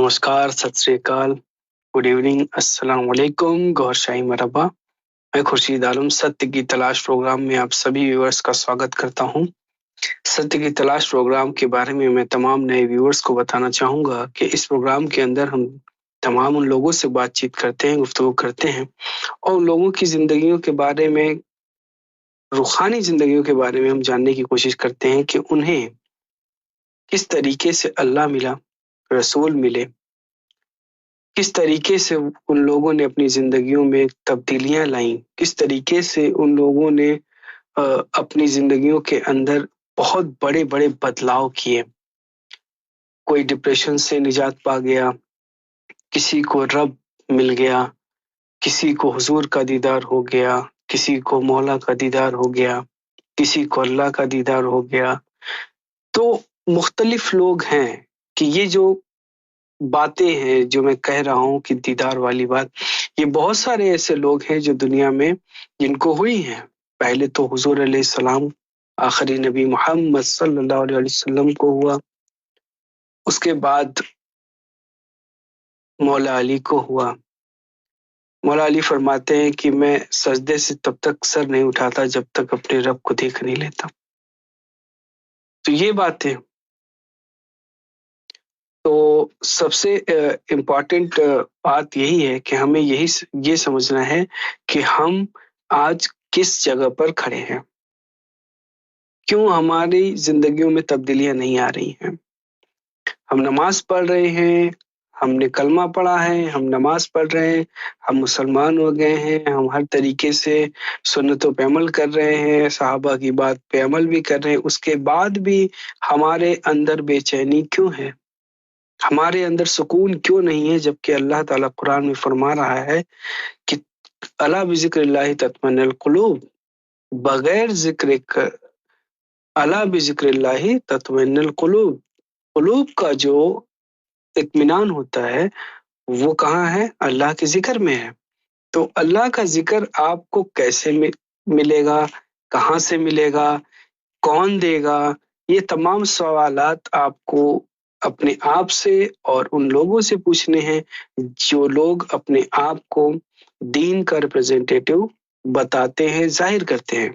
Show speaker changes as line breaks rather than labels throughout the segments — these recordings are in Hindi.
नमस्कार, सत श्री अकाल, गुड इवनिंग, अस्सलाम वालेकुम, गौर शाही मरहबा। मैं खुर्शीद आलम सत्य की तलाश प्रोग्राम में आप सभी व्यूअर्स का स्वागत करता हूं। सत्य की तलाश प्रोग्राम के बारे में मैं तमाम नए व्यूअर्स को बताना चाहूंगा कि इस प्रोग्राम के अंदर हम तमाम उन लोगों से बातचीत करते हैं, गुफ्तगू करते हैं और उन लोगों की जिंदगियों के बारे में, रूहानी जिंदगियों के बारे में हम जानने की कोशिश करते हैं कि उन्हें किस तरीके से अल्लाह मिला, रसूल मिले, किस तरीके से उन लोगों ने अपनी जिंदगियों में तब्दीलियां लाई, किस तरीके से उन लोगों ने अपनी जिंदगियों के अंदर बहुत बड़े बड़े बदलाव किए। कोई डिप्रेशन से निजात पा गया, किसी को रब मिल गया, किसी को हुजूर का दीदार हो गया, किसी को मौला का दीदार हो गया, किसी को अल्लाह का दीदार हो गया। तो मुख्तलिफ लोग हैं कि ये जो बातें हैं जो मैं कह रहा हूं कि दीदार वाली बात, ये बहुत सारे ऐसे लोग हैं जो दुनिया में जिनको हुई हैं। पहले तो हुजूर अलैहिस्सलाम आखिरी नबी मोहम्मद सल्लल्लाहु अलैहि वसल्लम को हुआ, उसके बाद मौला अली को हुआ। मौला अली फरमाते हैं कि मैं सजदे से तब तक सर नहीं उठाता जब तक अपने रब को देख नहीं लेता। तो ये बात है। तो सबसे इम्पोर्टेंट बात यही है कि हमें ये समझना है कि हम आज किस जगह पर खड़े हैं, क्यों हमारी जिंदगियों में तब्दीलियां नहीं आ रही हैं। हम नमाज पढ़ रहे हैं, हमने कलमा पढ़ा है, हम नमाज पढ़ रहे हैं, हम मुसलमान हो गए हैं, हम हर तरीके से सुन्नतों पे अमल कर रहे हैं, सहाबा की बात पे अमल भी कर रहे हैं, उसके बाद भी हमारे अंदर बेचैनी क्यों है, हमारे अंदर सुकून क्यों नहीं है, जबकि अल्लाह ताला कुरान में फरमा रहा है कि अला बिज़िक्रिल्लाहि तत्मइन्नुल कुलूब, बगैर जिक्र अला बिज़िक्रिल्लाहि तत्मइन्नुल कुलूब, कुलूब का जो इत्मीनान होता है वो कहाँ है? अल्लाह के जिक्र में है। तो अल्लाह का जिक्र आपको कैसे मिलेगा, कहाँ से मिलेगा, कौन देगा? ये तमाम सवालात आपको अपने आप से और उन लोगों से पूछने हैं जो लोग अपने आप को दीन का रिप्रेजेंटेटिव बताते हैं, जाहिर करते हैं।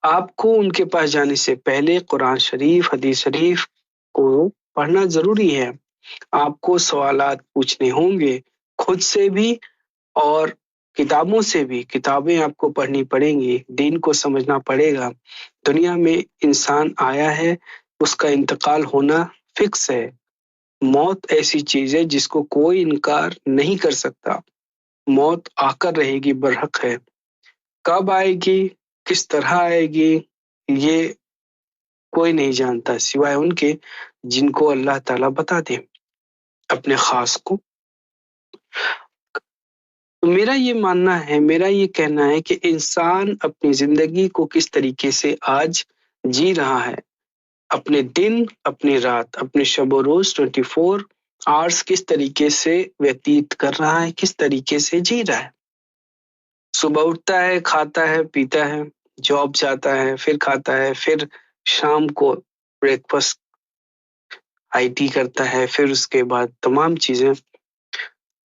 आपको उनके पास जाने से पहले कुरान शरीफ, हदीस शरीफ को पढ़ना जरूरी है। आपको सवालात पूछने होंगे, खुद से भी और किताबों से भी। किताबें आपको पढ़नी पड़ेंगी, दीन को समझना पड़ेगा। दुनिया में इंसान आया है, उसका इंतकाल होना फिक्स है। मौत ऐसी चीज है जिसको कोई इनकार नहीं कर सकता। मौत आकर रहेगी, बरहक है। कब आएगी, किस तरह आएगी, ये कोई नहीं जानता सिवाय उनके जिनको अल्लाह ताला बता दे, अपने खास को। तो मेरा ये मानना है, मेरा ये कहना है कि इंसान अपनी जिंदगी को किस तरीके से आज जी रहा है, अपने दिन, अपनी रात, अपने शब रोज 24 आवर्स किस तरीके से व्यतीत कर रहा है, किस तरीके से जी रहा है। सुबह उठता है, खाता है, पीता है, जॉब जाता है, फिर खाता है, फिर शाम को ब्रेकफास्ट आईटी करता है, फिर उसके बाद तमाम चीजें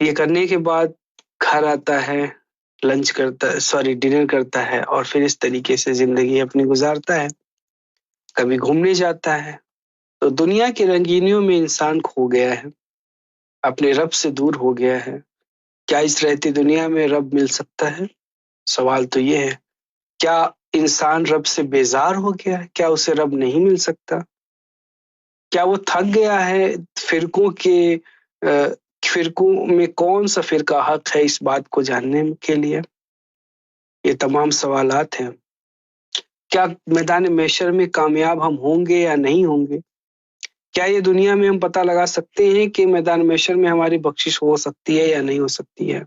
ये करने के बाद घर आता है, लंच करता है, सॉरी डिनर करता है और फिर इस तरीके से जिंदगी अपनी गुजारता है। कभी घूमने जाता है। तो दुनिया की रंगीनियों में इंसान खो गया है, अपने रब से दूर हो गया है। क्या इस रहती दुनिया में रब मिल सकता है? सवाल तो ये है। क्या इंसान रब से बेजार हो गया है? क्या उसे रब नहीं मिल सकता? क्या वो थक गया है फिरकों के फिरकों में कौन सा फिरका हक है इस बात को जानने के लिए? ये तमाम सवालात हैं। क्या मैदान महशर में कामयाब हम होंगे या नहीं होंगे? क्या ये दुनिया में हम पता लगा सकते हैं कि मैदान महशर में हमारी बख्शिश हो सकती है या नहीं हो सकती है?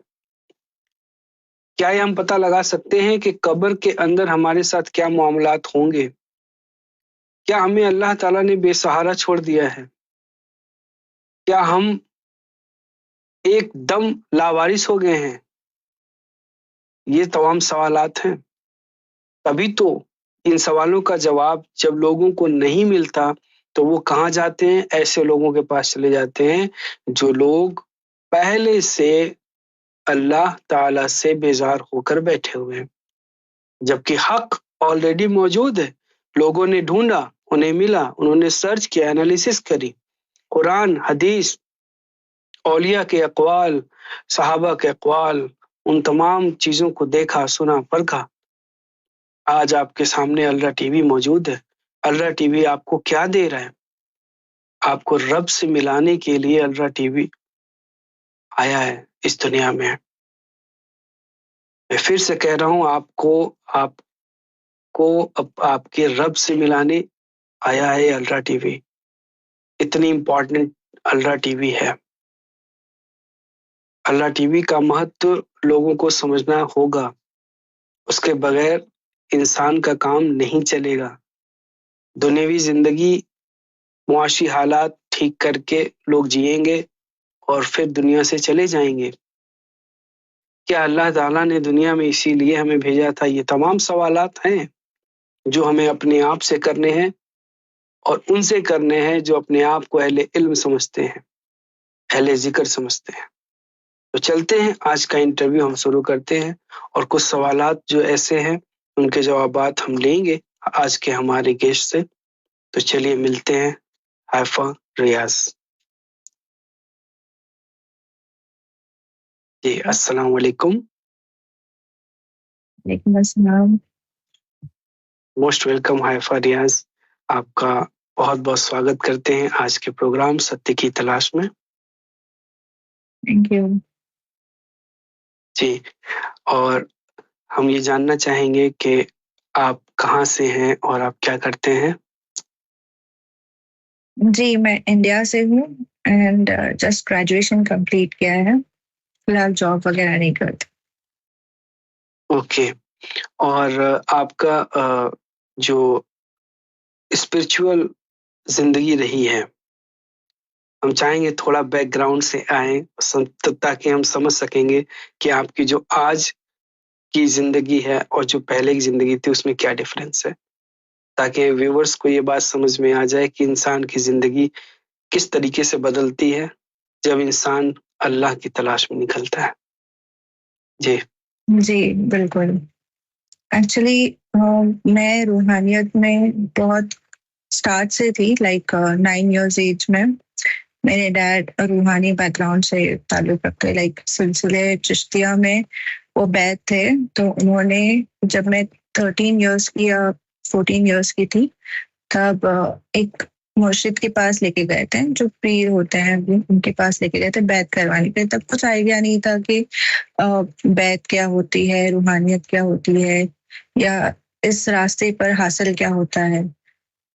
क्या ये हम पता लगा सकते हैं कि कब्र के अंदर हमारे साथ क्या मामलात होंगे? क्या हमें अल्लाह ताला ने बेसहारा छोड़ दिया है? क्या हम एकदम लावारिस हो गए हैं? ये तमाम सवालात हैं। तभी तो इन सवालों का जवाब जब लोगों को नहीं मिलता तो वो कहाँ जाते हैं? ऐसे लोगों के पास चले जाते हैं जो लोग पहले से अल्लाह ताला से बेजार होकर बैठे हुए हैं, जबकि हक ऑलरेडी मौजूद है। लोगों ने ढूंढा, उन्हें मिला, उन्होंने सर्च किया, एनालिसिस करी, कुरान, हदीस, औलिया के अक़वाल, सहाबा के अक़वाल, उन तमाम चीज़ों को देखा, सुना, परखा। आज आपके सामने अल्लाह टीवी मौजूद है। अल्लाह टीवी आपको क्या दे रहा है? आपको रब से मिलाने के लिए अल्लाह टीवी आया है इस दुनिया में। मैं फिर से कह रहा हूँ, आपको आपके रब से मिलाने आया है अल्लाह टीवी। इतनी इम्पोर्टेंट अल्लाह टीवी है। अल्लाह टीवी का महत्व लोगों को समझना होगा। उसके बगैर इंसान का काम नहीं चलेगा। दुनियावी जिंदगी, मुआशी हालात ठीक करके लोग जिएंगे और फिर दुनिया से चले जाएंगे। क्या अल्लाह ताला ने दुनिया में इसीलिए हमें भेजा था? ये तमाम सवालात हैं जो हमें अपने आप से करने हैं और उनसे करने हैं जो अपने आप को अहले इल्म समझते हैं, अहले जिक्र समझते हैं। तो चलते हैं, आज का इंटरव्यू हम शुरू करते हैं और कुछ सवालात जो ऐसे हैं उनके जवाबात हम लेंगे आज के हमारे गेस्ट से। तो चलिए मिलते हैं हैफा रियाज जी। अस्सलाम वालेकुम।
वालेकुम अस्सलाम।
मोस्ट वेलकम हैफा रियाज। आपका बहुत बहुत स्वागत करते हैं आज के प्रोग्राम सत्य की तलाश में।
थैंक यू
जी, और हम ये जानना चाहेंगे कि आप कहाँ से हैं और आप क्या करते हैं?
जी, मैं इंडिया से हूँ एंड जस्ट ग्रेजुएशन कंप्लीट किया है। फिलहाल जॉब वगैरह नहीं करती।
ओके, और आपका जो स्पिरिचुअल जिंदगी रही है, हम चाहेंगे थोड़ा बैकग्राउंड से आए ताकि हम समझ सकेंगे कि आपकी जो आज की जिंदगी है और जो पहले की जिंदगी थी उसमें क्या डिफरेंस है, ताकि व्यूवर्स को ये बात समझ में आ जाए कि इंसान की जिंदगी किस तरीके से बदलती है जब इंसान अल्लाह की तलाश में निकलता है। जी
जी बिल्कुल। एक्चुअली मैं रूहानियत में बहुत स्टार्ट से थी, लाइक 9 इयर्स एज में। मेरे डैड रूहानी बैकग्राउंड से ताल्लुक रखते, लाइक सिलसिले चिश्तिया में वो बैत थे। तो उन्होंने, जब मैं 13 इयर्स की या 14 इयर्स की थी, तब एक मुर्शिद के पास लेके गए थे, जो पीर होते हैं उनके पास लेके गए थे बैत करवाने के लिए। तब कुछ आइडिया नहीं था कि बैत क्या होती है, रूहानियत क्या होती है, या इस रास्ते पर हासिल क्या होता है।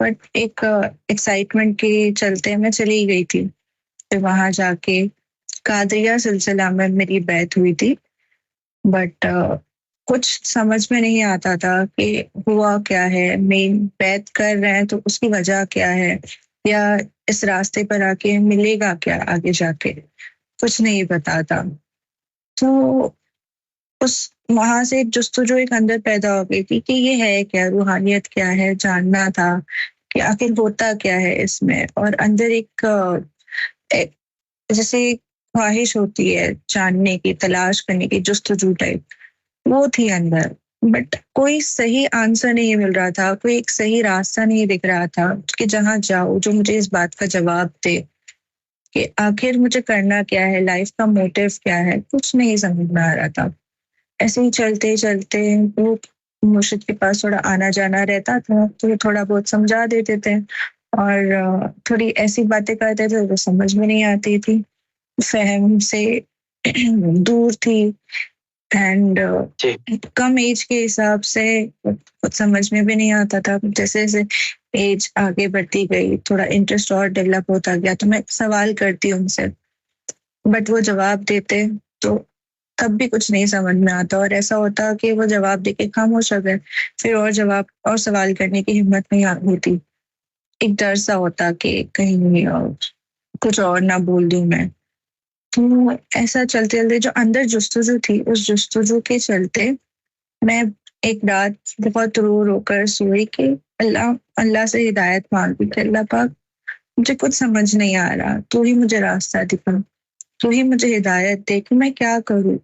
बट एक एक्साइटमेंट के चलते मैं चली गई थी। फिर वहां जाके कादरिया सिलसिला में मेरी बैत हुई थी। बट कुछ समझ में नहीं आता था कि हुआ क्या है, मेन बैत कर रहे हैं तो उसकी वजह क्या है, या इस रास्ते पर आके मिलेगा क्या आगे जाके, कुछ नहीं पता था। तो उस वहां से एक जुस्तजू एक अंदर पैदा हो गई थी कि ये है क्या, रूहानियत क्या है, जानना था कि आखिर होता क्या है इसमें। और अंदर एक जैसे ख्वाहिश होती है जानने की, तलाश करने की, जुस्तजू टाइप, वो थी अंदर। बट कोई सही आंसर नहीं मिल रहा था, कोई एक सही रास्ता नहीं दिख रहा था कि जहां जाओ जो मुझे इस बात का जवाब दे कि आखिर मुझे करना क्या है, लाइफ का मोटिव क्या है। कुछ नहीं समझ में आ रहा था। ऐसे ही चलते चलते वो मुर्शिद के पास थोड़ा आना जाना रहता था, तो वो थोड़ा बहुत समझा देते थे, और थोड़ी ऐसी बातें करते थे जो समझ में नहीं आती थी, फहम से दूर थी। एंड कम एज के हिसाब से कुछ समझ में भी नहीं आता था। जैसे जैसे एज आगे बढ़ती गई, थोड़ा इंटरेस्ट और डेवलप होता गया, तो मैं सवाल करती उनसे, बट वो जवाब देते तो तब भी कुछ नहीं समझ में आता। और ऐसा होता कि वो जवाब देके खामोश हो गए, फिर और जवाब और सवाल करने की हिम्मत नहीं होती। एक डर सा होता कि कहीं कुछ और ना बोल दूं मैं। तो ऐसा चलते चलते जो अंदर जुस्तजू थी, उस जुस्तजू के चलते मैं एक रात बहुत रो रो कर सोई कि अल्लाह अल्लाह से हिदायत मांगी कि अल्लाह पाक मुझे कुछ समझ नहीं आ रहा, तू ही मुझे रास्ता दिखा, तू ही मुझे हिदायत दे कि मैं क्या करूँ।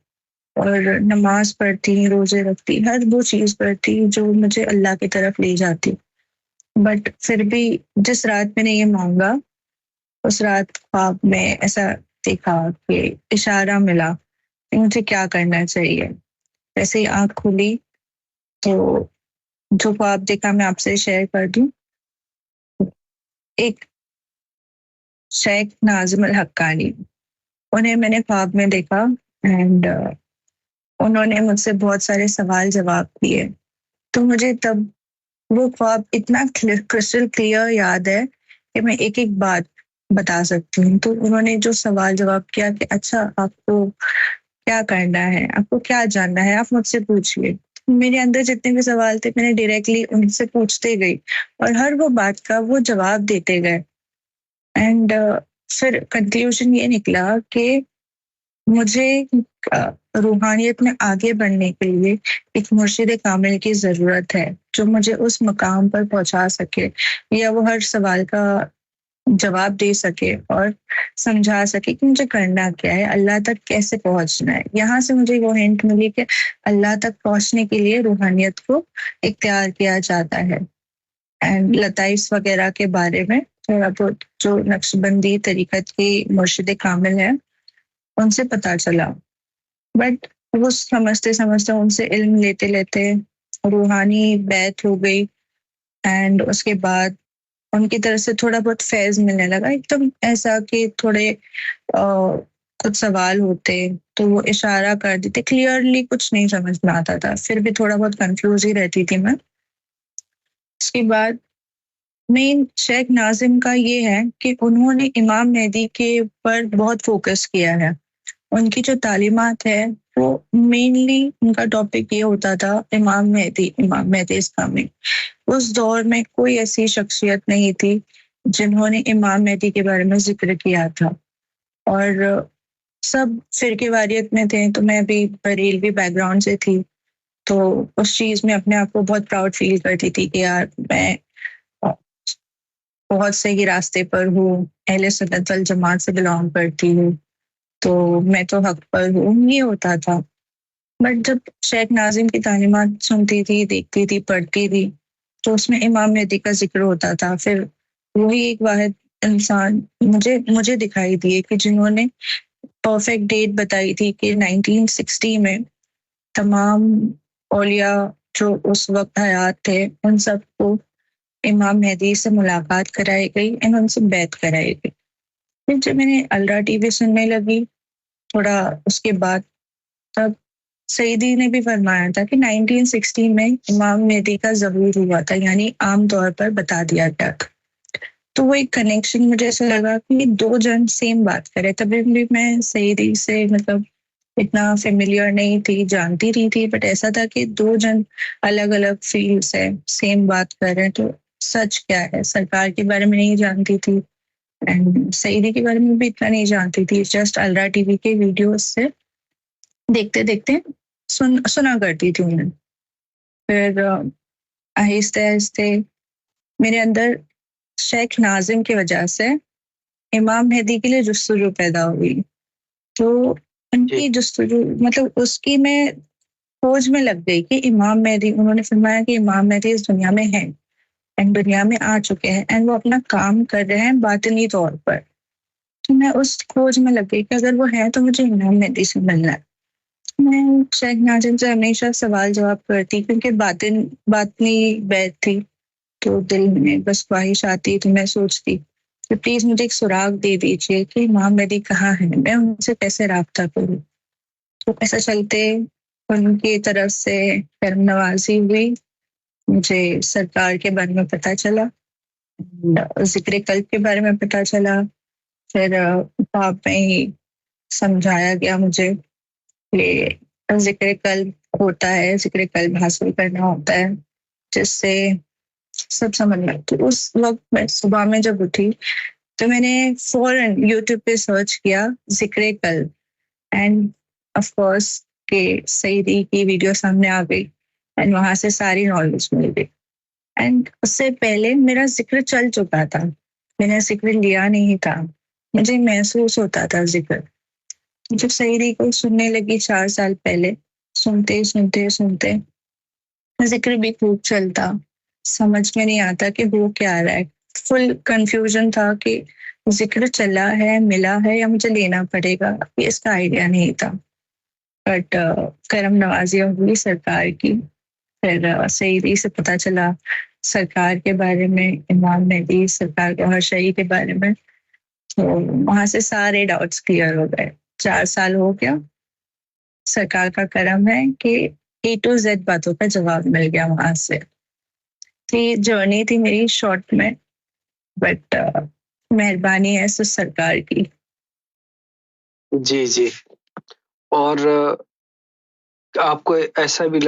और नमाज पढ़ती, रोजे रखती, हर वो चीज करती जो मुझे अल्लाह की तरफ ले जाती। बट फिर भी जिस रात मैंने ये मांगा, उस रात ख्वाब में ऐसा देखा कि इशारा मिला कि मुझे क्या करना चाहिए। वैसे ही आंख खुली तो जो ख्वाब देखा मैं आपसे शेयर कर दूं। एक शेख नाजिम अल हक्कानी, उन्हें मैंने ख्वाब में देखा। एंड उन्होंने मुझसे बहुत सारे सवाल जवाब किए। तो मुझे तब वो ख्वाब इतना क्रिस्टल क्लियर याद है कि मैं एक एक बात बता सकती हूँ। तो उन्होंने जो सवाल जवाब किया कि अच्छा आपको क्या करना है, आपको क्या जानना है, आप मुझसे पूछिए। मेरे अंदर जितने भी सवाल थे मैंने डायरेक्टली उनसे पूछते गई और हर वो बात का वो जवाब देते गए। एंड फिर कंक्लूजन ये निकला कि मुझे रूहानियत में आगे बढ़ने के लिए एक मुर्शिद कामिल की जरूरत है जो मुझे उस मकाम पर पहुंचा सके, या वो हर सवाल का जवाब दे सके और समझा सके कि मुझे करना क्या है, अल्लाह तक कैसे पहुंचना है। यहाँ से मुझे वो हिंट मिली कि अल्लाह तक पहुंचने के लिए रूहानियत को इख्तियार किया जाता है। एंड लताइफ वगैरह के बारे में थोड़ा बहुत जो नक्शबंदी तरीकत की मुर्शिद कामिल है उनसे पता चला। बट वो समझते समझते उनसे इल्म लेते लेते रूहानी बैत हो गई। एंड उसके बाद उनकी तरफ से थोड़ा बहुत फैज मिलने लगा, एकदम ऐसा कि थोड़े कुछ सवाल होते तो वो इशारा कर देते, क्लियरली कुछ नहीं समझ में आता था, फिर भी थोड़ा बहुत कंफ्यूज ही रहती थी मैं। उसके बाद मेन शेख नाजिम का ये है कि उन्होंने इमाम मेहदी के ऊपर बहुत फोकस किया है। उनकी जो तालीमात है वो मेनली उनका टॉपिक ये होता था इमाम मेहदी इज कमिंग। उस दौर में कोई ऐसी शख्सियत नहीं थी जिन्होंने इमाम मेहदी के बारे में जिक्र किया था। और सब फिरके वारियत में थे, तो मैं भी बरेलवी बैकग्राउंड से थी। तो उस चीज में अपने आप को बहुत प्राउड फील करती थी कि यार मैं बहुत सही रास्ते पर हूँ, अहले सुन्नत वल जमात से बिलोंग करती हूँ, तो मैं तो हक पर हूँ, ये होता था। बट जब शेख नाजिम की तालीमात सुनती थी, देखती थी, पढ़ती थी, तो उसमें इमाम मेहदी का जिक्र होता था। फिर वही एक वाहिद इंसान मुझे मुझे दिखाई दिए कि जिन्होंने परफेक्ट डेट बताई थी कि 1960 में तमाम औलिया जो उस वक्त हयात थे उन सबको इमाम मेहदी से मुलाकात कराई गई एंड उनसे बैत कराई गई। फिर जब मैंने अल्लाह टीवी सुनने लगी थोड़ा उसके बाद, तब सईदी ने भी फरमाया था कि 1960 में इमाम मेहदी का ज़हूर हुआ था, यानी आम तौर पर बता दिया गया था। तो वो एक कनेक्शन मुझे ऐसा लगा कि ये दो जन सेम बात करे। तभी भी मैं सईदी से मतलब इतना फेमिलियर नहीं थी, जानती रही थी, बट ऐसा था कि दो जन अलग अलग फील्ड से सेम बात कर रहे हैं, तो सच क्या है। सरकार के बारे में नहीं जानती थी एंड सईदी के बारे में भी इतना नहीं जानती थी, जस्ट अल्लाह टीवी के वीडियोस से देखते देखते सुना करती थी उन्हें। फिर आहिस्ते आहिस्ते मेरे अंदर शेख नाजिम की वजह से इमाम मेहदी के लिए जुस्तजू पैदा हुई। तो उनकी जुस्तजू मतलब उसकी मैं खोज में लग गई कि इमाम मेहदी, उन्होंने फरमाया कि इमाम मेहदी इस दुनिया में है एंड दुनिया में आ चुके हैं एंड वो अपना काम कर रहे हैं बातिनी तौर पर। तो मैं उस खोज में लग गई कि अगर वो है तो मुझे इमाम मेहदी से मिलना है। मैं शेख नाजिम से हमेशा सवाल जवाब करती क्योंकि बातनी बैत थी, तो दिल में बस ख्वाहिश आती, तो मैं सोचती कि प्लीज मुझे एक सुराग दे दीजिए कि इमाम मेहदी कहाँ है, मैं उनसे कैसे राब्ता करूँ। तो ऐसा चलते उनकी तरफ से कर्म नवाजी हुई, मुझे सरकार के बारे में पता चला, जिक्र कल्ब के बारे में पता चला। फिर ख्वाब में ही समझाया गया मुझे कि जिक्र कल्ब होता है, जिक्र कल्ब हासिल करना होता है, जिससे सब समझ में। तो उस वक्त मैं सुबह में जब उठी तो मैंने फौरन यूट्यूब पे सर्च किया जिक्र कल्ब एंड ऑफ कोर्स के सईदी की वीडियो सामने आ गई एंड वहां से सारी नॉलेज मिल गई। एंड उससे पहले मेरा जिक्र चल चुका था, मैंने जिक्र लिया नहीं था, मुझे महसूस होता था जिक्र। जब सईदी को सुनने लगी 4 साल पहले, सुनते सुनते सुनते जिक्र भी खूब चलता, समझ में नहीं आता कि वो क्या रहा है। फुल कंफ्यूजन था कि जिक्र चला है, मिला है या मुझे लेना पड़ेगा, ये इसका आइडिया नहीं था। बट करम नवाजियाँ हुई सरकार की। फिर सईदी से पता चला सरकार के बारे में, इमाम मेहदी सरकार के हर्षई के बारे में। तो वहां से सारे डाउट्स क्लियर हो गए। 4 साल हो गया, सरकार का करम है कि A to Z बातों का जवाब मिल गया वहां से। तो ये जर्नी थी मेरी शॉर्ट में, बट मेहरबानी है सो सरकार की।
जी जी। और आपको ऐसा भी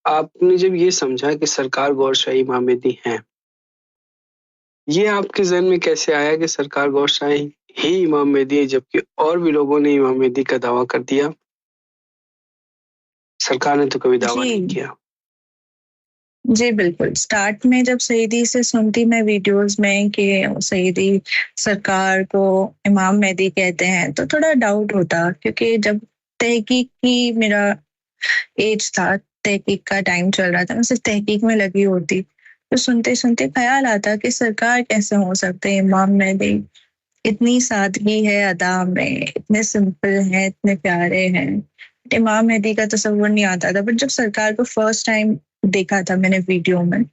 आपने जब ये समझा कि सरकार गौरशाही इमाम मेहदी हैं, ये आपके जहन में कैसे आया कि सरकार गौरशाही ही इमाम मेहदी है, जबकि और भी लोगों ने इमाम मेहदी का दावा कर दिया? सरकार ने तो कभी दावा नहीं
जी
किया।
जी बिल्कुल। स्टार्ट में जब सईदी से सुनती मैं वीडियोस में कि सईदी सरकार को इमाम मेहदी कहते हैं, तो थोड़ा डाउट होता, क्योंकि जब तहकीक की मेरा एज था, तहकीक का टाइम चल रहा था, मैं सिर्फ तहकीक में लगी होती, तो सुनते सुनते ख्याल आता कि सरकार कैसे हो सकते हैं इमाम मेहदी। इतनी सादगी है अदा में, इतने सिंपल हैं, इतने प्यारे हैं। इमाम मेहदी का तस्वुर नहीं आता था। बट जब सरकार को फर्स्ट टाइम देखा था मैंने वीडियो में,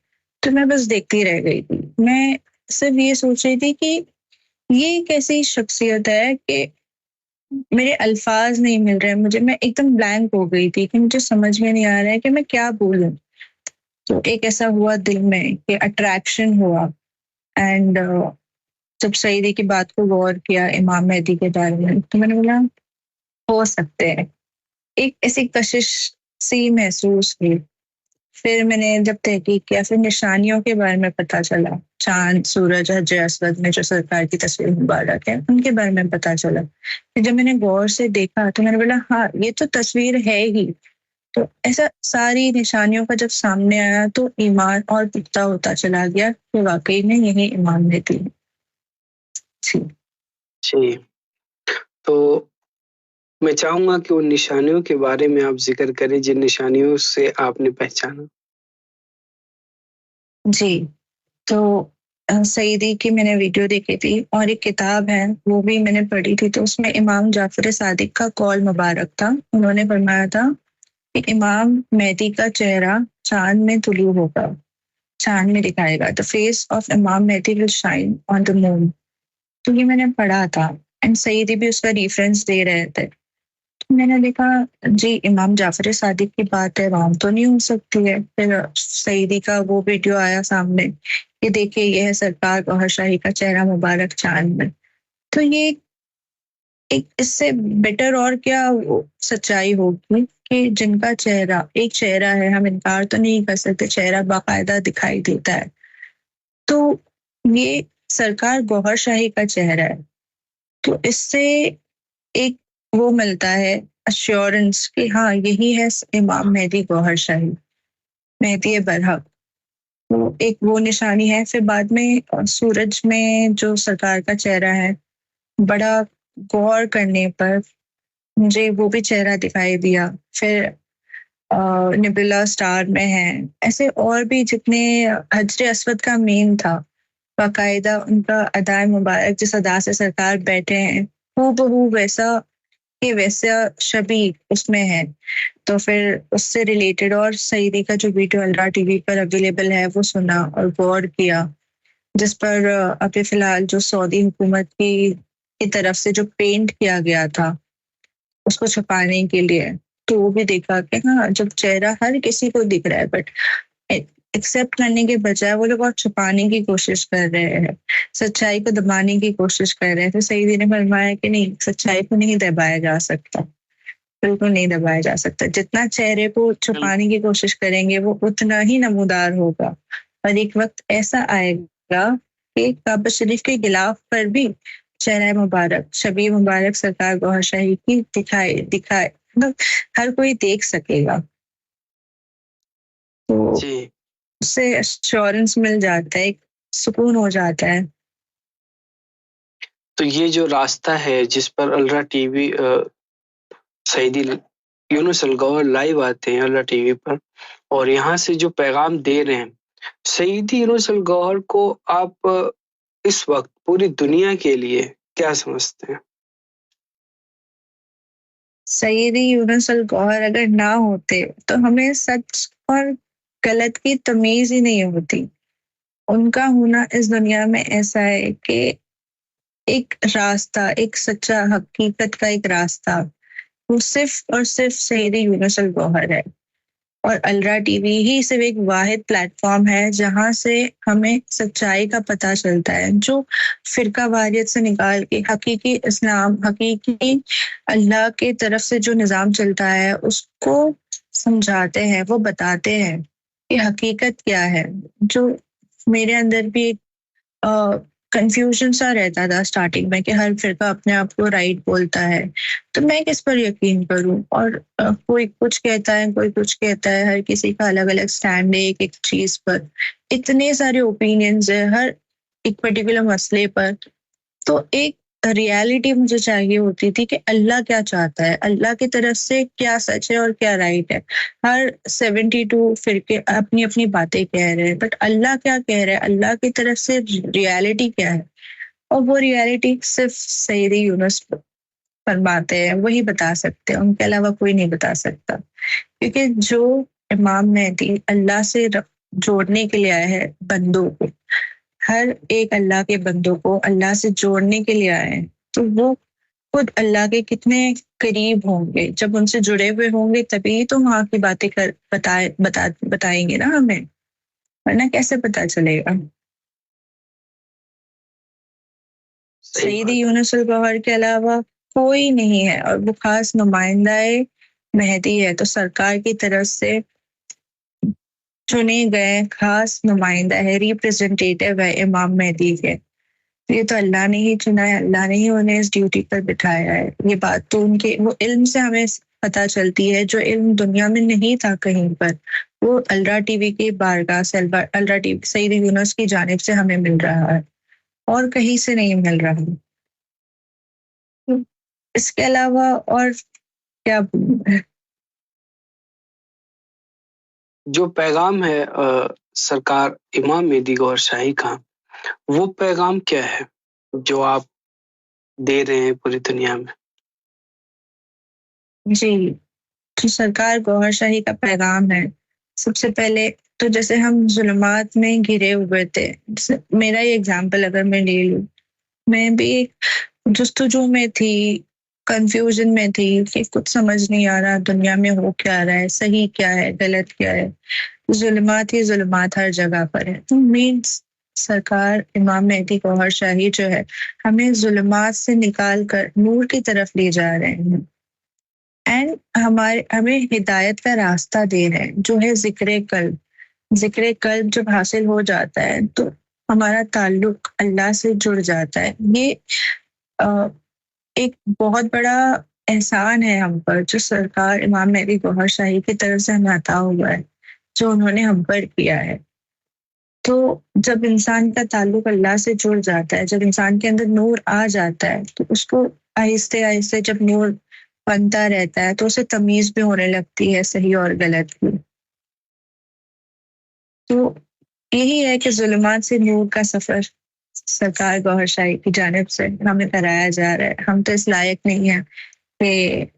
तो मैं बस देखती रह गई थी। मैं सिर्फ ये सोच रही थी कि ये कैसी शख्सियत है कि मेरे अल्फाज नहीं मिल रहे हैं मुझे। मैं एकदम ब्लैंक हो गई थी कि मुझे समझ में नहीं आ रहा है कि मैं क्या बोलूं। तो एक ऐसा हुआ दिल में कि अट्रैक्शन हुआ। एंड जब सईदी की बात को गौर किया इमाम मेहदी के बारे में, तो मैंने बोला हो सकते हैं। एक ऐसी कशिश सी महसूस हुई। फिर मैंने जब तहकीक किया, फिर निशानियों के बारे में पता चला। चांद, सूरज, हजर असवद में जो सरकार की तस्वीर मुबारक है, उनके बारे में पता चला। फिर जब मैंने गौर से देखा तो मैंने बोला हाँ, ये तो तस्वीर है ही। तो ऐसा सारी निशानियों का जब सामने आया तो ईमान और पुख्ता होता चला गया कि वाकई में यही ईमान में थी। जी
जी। तो मैं चाहूंगा कि उन निशानियों के बारे में आप जिक्र करें जिन निशानियों से आपने पहचाना।
जी। तो सईदी की मैंने वीडियो देखी थी, और एक किताब है वो भी मैंने पढ़ी थी। तो उसमें इमाम जाफर सादिक का कौल मुबारक था। उन्होंने फरमाया था कि इमाम मेहदी का चेहरा चांद में तुलू होगा, चांद में दिखाएगा। The face of Imam Mahdi will shine on the moon. तो ये मैंने पढ़ा था, एंड सईदी भी उसका रेफरेंस दे रहे थे। तो मैंने देखा जी इमाम जाफर सादिक की बात है, रॉन्ग तो नहीं हो सकती है। फिर सईदी का वो वीडियो आया सामने कि देखिए ये है सरकार और शाही का चेहरा मुबारक चांद में। तो ये एक इससे बेटर और क्या सच्चाई होगी कि जिनका चेहरा, एक चेहरा है, हम इनकार तो नहीं कर सकते, चेहरा बाकायदा दिखाई देता है। तो ये सरकार गौहर शाही का चेहरा है। तो इससे एक वो मिलता है अश्योरेंस कि हाँ यही है इमाम मेहदी गौहर शाही, मेहदी बरहक। तो एक वो निशानी है। फिर बाद में सूरज में जो सरकार का चेहरा है, बड़ा गौर करने पर मुझे वो भी चेहरा दिखाई दिया। फिर निबुला स्टार में है, ऐसे और भी जितने, हजर अस्वद का मेन था, बाकायदा उनका अदाए मुबारक जिस अदा से सरकार बैठे हैं, हूबहू वैसा के वैसा शबी उसमें है। तो फिर उससे रिलेटेड और सईदी का जो वीडियो अल्लाह टीवी पर अवेलेबल है वो सुना और गौर किया, जिस पर अभी फिलहाल जो सऊदी हुकूमत की तरफ से जो पेंट किया गया था उसको छुपाने के लिए, तो वो भी देखा कि हाँ जब चेहरा हर किसी को दिख रहा है, बट एक्सेप्ट करने के बजाय वो लोग और छुपाने की कोशिश कर रहे हैं, सच्चाई को दबाने की कोशिश कर रहे हैं। तो सईदी ने फरमाया कि नहीं, सच्चाई को नहीं दबाया जा सकता, बिल्कुल नहीं दबाया जा सकता। जितना चेहरे को छुपाने की कोशिश करेंगे वो उतना ही नमूदार होगा। और एक वक्त ऐसा आएगा कि काबा शरीफ के गिलाफ पर भी चेहरा मुबारक, शबी मुबारक सरकार गौहर शाही की दिखाए दिखाए, मतलब हर कोई देख सकेगा। तो
जी
उससे एश्योरेंस मिल जाता है, एक सुकून हो जाता है।
तो ये जो रास्ता है जिस पर अल्लाह टीवी सईदी यूनुस अल गौहर लाइव आते हैं अल्लाह टीवी पर, और यहाँ से जो पैगाम दे रहे हैं, सईदी यूनुस अल गौहर को आप इस वक्त पूरी दुनिया के लिए क्या समझते हैं?
सईदी यूनुस अल गौहर अगर ना होते तो हमें सच और गलत की तमीज ही नहीं होती। उनका होना इस दुनिया में ऐसा है कि एक रास्ता, एक सच्चा हकीकत का एक रास्ता, वो सिर्फ और सिर्फ सईदी यूनुस अल गौहर है। और अलरा टीवी ही सिर्फ एक वाहिद प्लेटफॉर्म है जहां से हमें सच्चाई का पता चलता है, जो फिरका वारियत से निकाल के हकीकी इस्लाम, हकीकी अल्लाह के तरफ से जो निज़ाम चलता है उसको समझाते हैं, वो बताते हैं कि हकीकत क्या है। जो मेरे अंदर भी एक कंफ्यूजन सा रहता था स्टार्टिंग में कि हर फिरका अपने आप को राइट बोलता है, तो मैं किस पर यकीन करूं। और कोई कुछ कहता है, कोई कुछ कहता है, हर किसी का अलग अलग स्टैंड है एक एक चीज पर। इतने सारे ओपिनियंस है हर एक पर्टिकुलर मसले पर। तो एक रियलिटी मुझे चाहिए होती थी कि अल्लाह क्या चाहता है, अल्लाह की तरफ से क्या सच है और क्या राइट है। हर 72 फिरके अपनी अपनी बातें कह रहे हैं, बट अल्लाह क्या कह रहा है, अल्लाह की तरफ से रियलिटी क्या है। और वो रियलिटी सिर्फ सईदी यूनुस फरमाते हैं, वही बता सकते हैं, उनके अलावा कोई नहीं बता सकता। क्योंकि जो इमाम मेहदी अल्लाह से जोड़ने के लिए आया है बंदों को, हर एक अल्लाह के बंदों को अल्लाह से जोड़ने के लिए आए हैं, तो वो खुद अल्लाह के कितने करीब होंगे। जब उनसे जुड़े हुए होंगे तभी तो वहां की बातें बताएंगे ना हमें, वरना कैसे पता चलेगा। सईदी यूनुस अल गौहर के अलावा कोई नहीं है, और वो खास नुमाइंदा मेहदी है, तो सरकार की तरफ से चुने गए खास नुमाइंदा है, रिप्रेजेंटेटिव है इमाम मेहदी के। ये तो अल्लाह ने ही चुना है, अल्लाह ने ही उन्हें इस ड्यूटी पर बिठाया है। ये बात तो उनके वो इल्म से हमें पता चलती है, जो इल्म दुनिया में नहीं था कहीं पर, वो अलरा टीवी की बारगाह से, अलरा टीवी सईद यूनुस की जानिब से हमें मिल रहा है, और कहीं से नहीं मिल रहा है। इसके अलावा और क्या बोलूं।
जो पैगाम है सरकार इमाम मेहदी गौहर शाही का, वो पैगाम क्या है जो आप दे रहे हैं पूरी दुनिया में?
जी, जो सरकार गौहर शाही का पैगाम है, सबसे पहले तो जैसे हम जुल्मात में घिरे हुए थे, मेरा ही एग्जाम्पल अगर मैं ले लूं, मैं भी एक जस्तजू में थी, कंफ्यूजन में थी कि कुछ समझ नहीं आ रहा दुनिया में हो क्या रहा है, सही क्या है, गलत क्या है। जुल्मात ही जुल्मात हर जगह पर है। तो मीन्स सरकार इमाम मेहदी गौहर शाही जो है, हमें जुल्मात से निकाल कर नूर की तरफ ले जा रहे हैं, एंड हमें हिदायत का रास्ता दे रहे हैं, जो है जिक्र कल्ब। जिक्र कल्ब जब हासिल हो जाता है तो हमारा ताल्लुक अल्लाह से जुड़ जाता है। ये एक बहुत बड़ा एहसान है हम पर, जो सरकार इमाम मेहदी गौहर शाही की तरफ से हमें अता हुआ है, जो उन्होंने हम पर किया है। तो जब इंसान का ताल्लुक अल्लाह से जुड़ जाता है, जब इंसान के अंदर नूर आ जाता है, तो उसको आहिस्ते आहिस्ते जब नूर बनता रहता है तो उसे तमीज भी होने लगती है सही और गलत की। तो यही है कि जुल्मात से नूर का सफर सरकार गौहर शाही की जानिब से हमें कराया जा रहा है। हम तो इस लायक नहीं है कि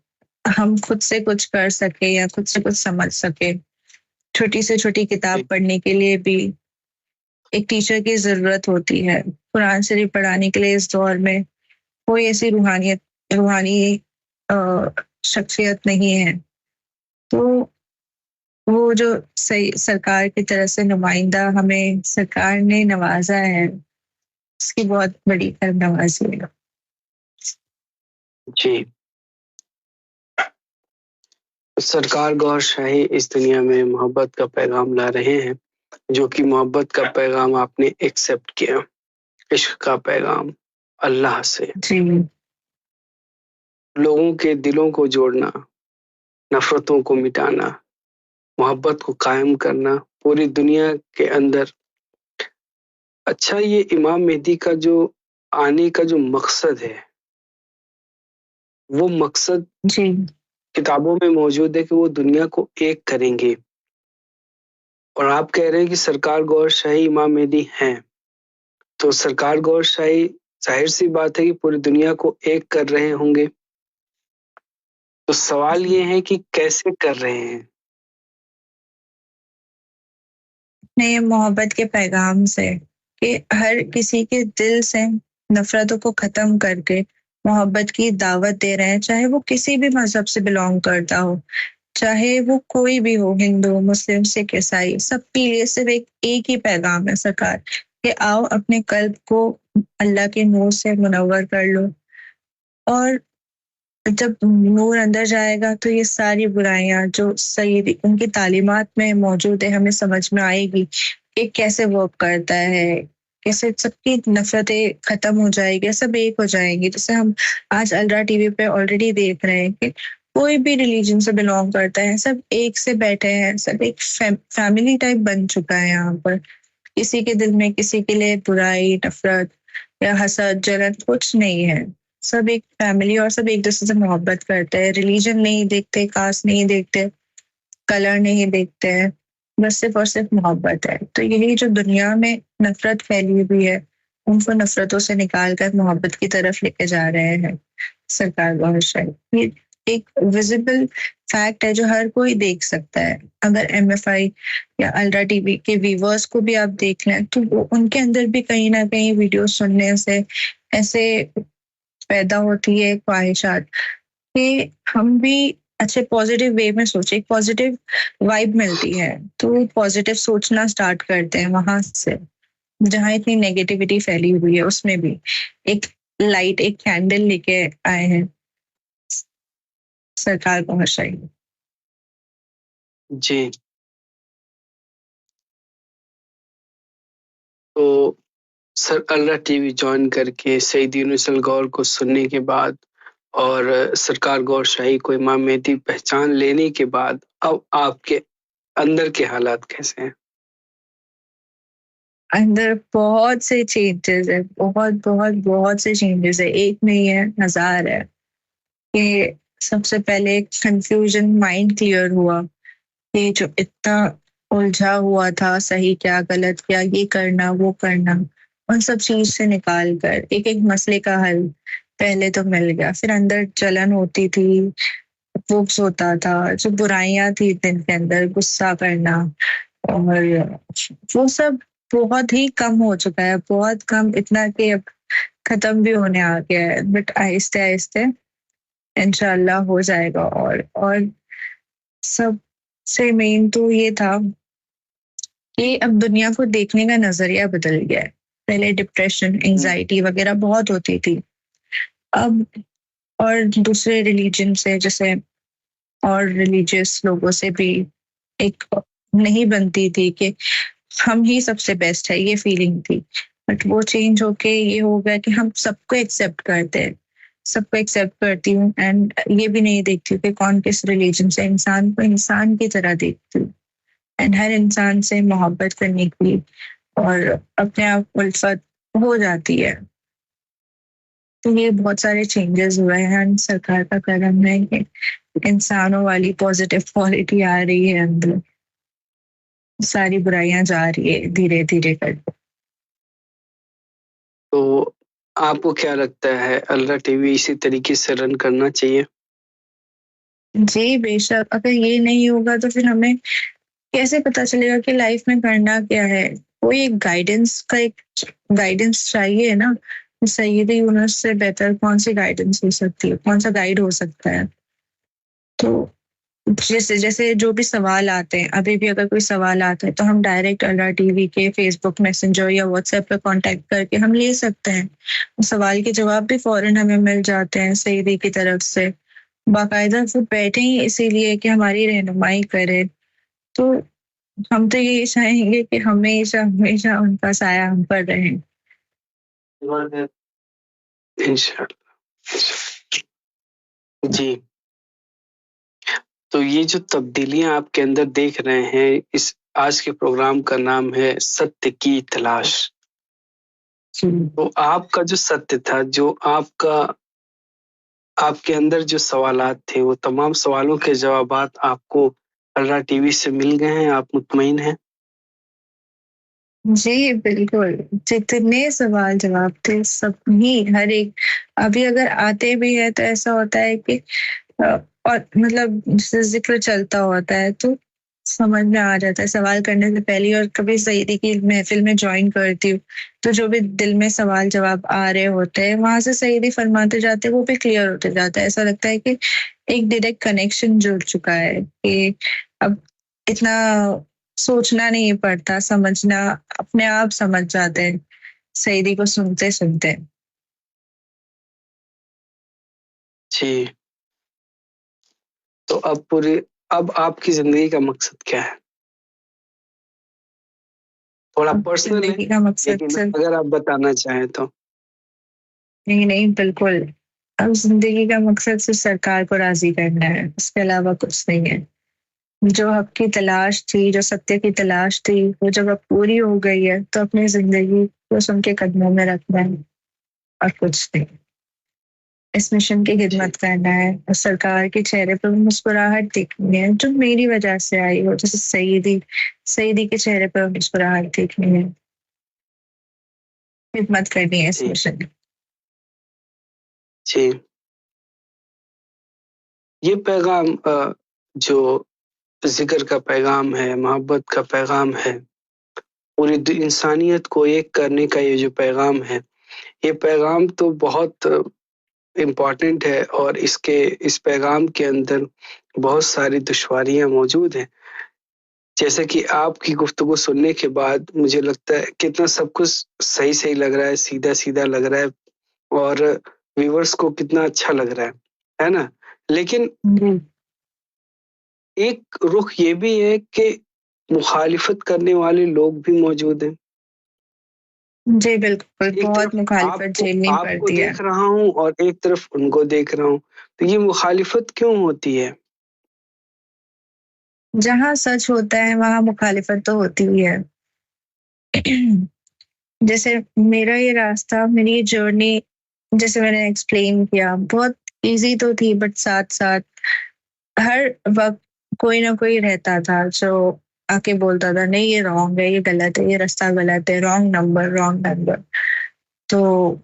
हम खुद से कुछ कर सके या खुद से कुछ समझ सके। छोटी से छोटी किताब पढ़ने के लिए भी एक टीचर की जरूरत होती है। कुरान शरीफ पढ़ाने के लिए इस दौर में कोई ऐसी रूहानी शख्सियत नहीं है। तो वो जो सही सरकार की तरफ से नुमाइंदा हमें सरकार ने नवाजा है, उसकी बहुत बड़ी नवाजी है।
जी, सरकार गौहर शाही इस दुनिया में मोहब्बत का पैगाम ला रहे हैं, जो कि मोहब्बत का पैगाम आपने एक्सेप्ट किया, इश्क का पैगाम अल्लाह से।
जी,
लोगों के दिलों को जोड़ना, नफरतों को मिटाना, मोहब्बत को कायम करना पूरी दुनिया के अंदर। अच्छा, ये इमाम मेहदी का जो आने का जो मकसद है, वो मकसद
जी
किताबों में मौजूद है कि वो दुनिया को एक करेंगे। और आप कह रहे हैं कि सरकार गौरशाही इमाम मेहदी हैं, तो सरकार गौरशाही जाहिर सी बात है कि पूरी दुनिया को एक कर रहे होंगे। तो सवाल ये है कि कैसे कर रहे हैं?
अपने मोहब्बत के पैगाम से, कि हर किसी के दिल से नफरतों को खत्म करके मोहब्बत की दावत दे रहे हैं, चाहे वो किसी भी मजहब से बिलोंग करता हो, चाहे वो कोई भी हो, हिंदू मुस्लिम सिख ईसाई, सबके लिए सिर्फ एक ही पैगाम है सरकार, कि आओ अपने कल्ब को अल्लाह के नूर से मुनव्वर कर लो। और जब नूर अंदर जाएगा तो ये सारी बुराइयां जो सही उनकी तालीमात में मौजूद है हमें समझ में आएगी कि कैसे वर्क करता है, कैसे सबकी नफरतें खत्म हो जाएगी, सब एक हो जाएंगे। जैसे हम आज अलरा टीवी पे ऑलरेडी देख रहे हैं कि कोई भी रिलीजन से बिलोंग करता है, सब एक से बैठे हैं, सब एक फैमिली टाइप बन चुका है यहाँ पर। किसी के दिल में किसी के लिए बुराई नफरत या हसद जलन कुछ नहीं है। सब एक फैमिली और सब एक दूसरे से मोहब्बत करते हैं, रिलीजन नहीं देखते, कास्ट नहीं देखते, कलर नहीं देखते हैं, बस सिर्फ और सिर्फ मोहब्बत है। तो यही जो दुनिया में नफरत फैली हुई है, उनको नफरतों से निकाल कर मोहब्बत की तरफ लेके जा रहे हैं सरकार गौरशाही। ये एक विजिबल फैक्ट है जो हर कोई देख सकता है। अगर एमएफआई या अल्ट्रा टीवी के व्यूवर्स को भी आप देख लें तो वो उनके अंदर भी कहीं ना कहीं वीडियो सुनने से ऐसे पैदा होती है ख्वाहिशात कि हम भी अच्छे पॉजिटिव वे में सोचे, एक पॉजिटिव वाइब मिलती है, तो पॉजिटिव सोचना स्टार्ट करते हैं वहां से। जहाँ इतनी नेगेटिविटी फैली हुई है उसमें भी एक लाइट, एक कैंडल लेके आए हैं सरकार गौरशाही।
जी, तो सर अल्लाह टीवी ज्वाइन करके सईद यूनुस अल गौर को सुनने के बाद और सरकार गौरशाही को इमाम मेहदी पहचान लेने के बाद अब आपके अंदर के हालात कैसे हैं?
अंदर बहुत से चेंजेस है, बहुत बहुत बहुत से चेंजेस है, एक नहीं है, हजार है। कि सबसे पहले कंफ्यूजन, माइंड क्लियर हुआ कि जो इतना उलझा हुआ था, सही क्या गलत क्या, ये करना वो करना, उन सब चीज से निकाल कर एक एक मसले का हल पहले तो मिल गया। फिर अंदर जलन होती थी, फूक्स होता था, जो बुराइयां थी दिन के अंदर, गुस्सा करना, और वो सब बहुत ही कम हो चुका है, बहुत कम, इतना कि अब खत्म भी होने आ गया है। बट आहिस्ते आहिस्ते इंशाल्लाह हो जाएगा। और सबसे मेन तो ये था कि अब दुनिया को देखने का नजरिया बदल गया है। पहले डिप्रेशन एंजाइटी वगैरह बहुत होती थी, अब और दूसरे रिलीजन से, जैसे और रिलीजियस लोगों से भी एक नहीं बनती थी कि हम ही सबसे बेस्ट है, ये फीलिंग थी। बट वो चेंज होके ये हो गया कि हम सबको एक्सेप्ट करते हैं, सबको एक्सेप्ट करती हूँ। एंड ये भी नहीं देखती हूँ कि कौन किस रिलीजन से, इंसान को इंसान की तरह देखती हूँ। एंड हर इंसान से मोहब्बत करने की और अपने आप उल्फत हो जाती है। तो ये बहुत सारे चेंजेस हुए हैं, सरकार का कदम है कि इंसानों वाली पॉजिटिव क्वालिटी आ रही है अंदर, सारी बुराइयां जा रही है धीरे धीरे करके।
तो आपको क्या लगता है अल्लाह टीवी इसी तरीके से रन करना चाहिए?
जी बेशक, अगर ये नहीं होगा तो फिर हमें कैसे पता चलेगा कि लाइफ में करना क्या है? कोई एक गाइडेंस का एक गाइडेंस चाहिए ना। सैयद यूनुस से बेहतर कौन सी गाइडेंस हो सकती है, कौन सा गाइड हो सकता है? तो जैसे जैसे जो भी सवाल आते हैं, अभी भी अगर कोई सवाल आता है तो हम डायरेक्ट अल्लाह टीवी के फेसबुक मैसेंजर या व्हाट्सएप पे कांटेक्ट करके हम ले सकते हैं। सवाल के जवाब भी फौरन हमें मिल जाते हैं सईदी की तरफ से। बाकायदा वो बैठे ही इसीलिए कि हमारी रहनुमाई करे। तो हम तो यही चाहेंगे कि हमेशा हमेशा उनका साया हम पर रहे।
इंशाल्लाह। जी, तो ये जो तब्दीलियां आपके अंदर देख रहे हैं, इस आज के प्रोग्राम का नाम है सत्य की तलाश। तो आपका जो सत्य था, जो आपके अंदर जो सवालात थे, वो तमाम सवालों के जवाबात आपको अल्लाह टीवी से मिल गए हैं, आप मुतमईन हैं?
जी, बिल्कुल। जितने सवाल जवाब थे सब ही, हर एक अभी अगर आते भी हैं तो ऐसा होता है कि अ, और मतलब जैसे ज़िक्र चलता होता है तो समझ में आ जाता है सवाल करने से पहले। और कभी सईदी की महफ़िल में जॉइन करती हूँ, तो जो भी दिल में सवाल जवाब आ रहे होते हैं, वहाँ से सईदी फरमाते जाते हैं, वो भी क्लियर होते जाता है। ऐसा लगता है कि एक डायरेक्ट कनेक्शन जुड़ चुका है कि अब इतना सोचना नहीं पड़ता, समझना अपने आप समझ जाते हैं, सईदी को सुनते-सुनते।
जी। तो अब आपकी ज़िंदगी का मकसद क्या है? थोड़ा
अब
पर्सनल है,
ज़िंदगी का मकसद
लेकिन
सिर्फ
अगर आप बताना चाहें तो?
नहीं, नहीं, बिल्कुल। अब ज़िंदगी का मकसद सिर्फ सरकार को राज़ी करना है, उसके अलावा कुछ नहीं है। जो हक की तलाश थी, जो सत्य की तलाश थी, वो जब अब पूरी हो गई है, तो अपनी ज़िंदगी बस उनके कदमों में रखना है और कुछ नहीं। इस मिशन की
जी,
खिदमत करना है और सरकार के चेहरे पर मुस्कुराहट देखनी है, जो मेरी वजह से आई हो। जैसे सईदी के चेहरे पर मुस्कुराहट देखनी है, खिदमत करनी है इस
जी,
मिशन की।
जी। ये पैगाम जो ज़िक्र का पैगाम है, मोहब्बत का पैगाम है, पूरी इंसानियत को एक करने का ये जो पैगाम है, ये पैगाम तो बहुत इम्पोर्टेंट है और इस पैगाम के अंदर बहुत सारी दुश्वारियाँ मौजूद हैं। जैसे कि आपकी गुफ्तगू सुनने के बाद मुझे लगता है कितना सब कुछ सही-सही लग रहा है, सीधा-सीधा लग रहा है और व्यूअर्स को कितना अच्छा लग रहा है ना? लेकिन
जी,
एक रुख ये भी है कि मुखालिफत करने वाले लोग भी मौजूद हैं।
जी, बिल्कुल,
एक
बहुत
तरफ
मुखालिफत झेलनी
आपको
पड़ती है।
देख रहा हूँ और एक तरफ उनको देख रहा हूँ। तो ये मुखालिफत क्यों होती है?
जहाँ सच होता है, वहाँ मुखालिफत तो होती ही है। जैसे मेरा ये रास्ता, मेरी ये जर्नी, जैसे मैंने एक्सप्लेन किया, बहुत ईज़ी तो थी, बट साथ-साथ हर वक़्त कोई ना कोई रहता था जो आके बोलता था, नहीं ये रॉन्ग है, ये गलत है, ये रास्ता गलत है, रॉन्ग नंबर। तो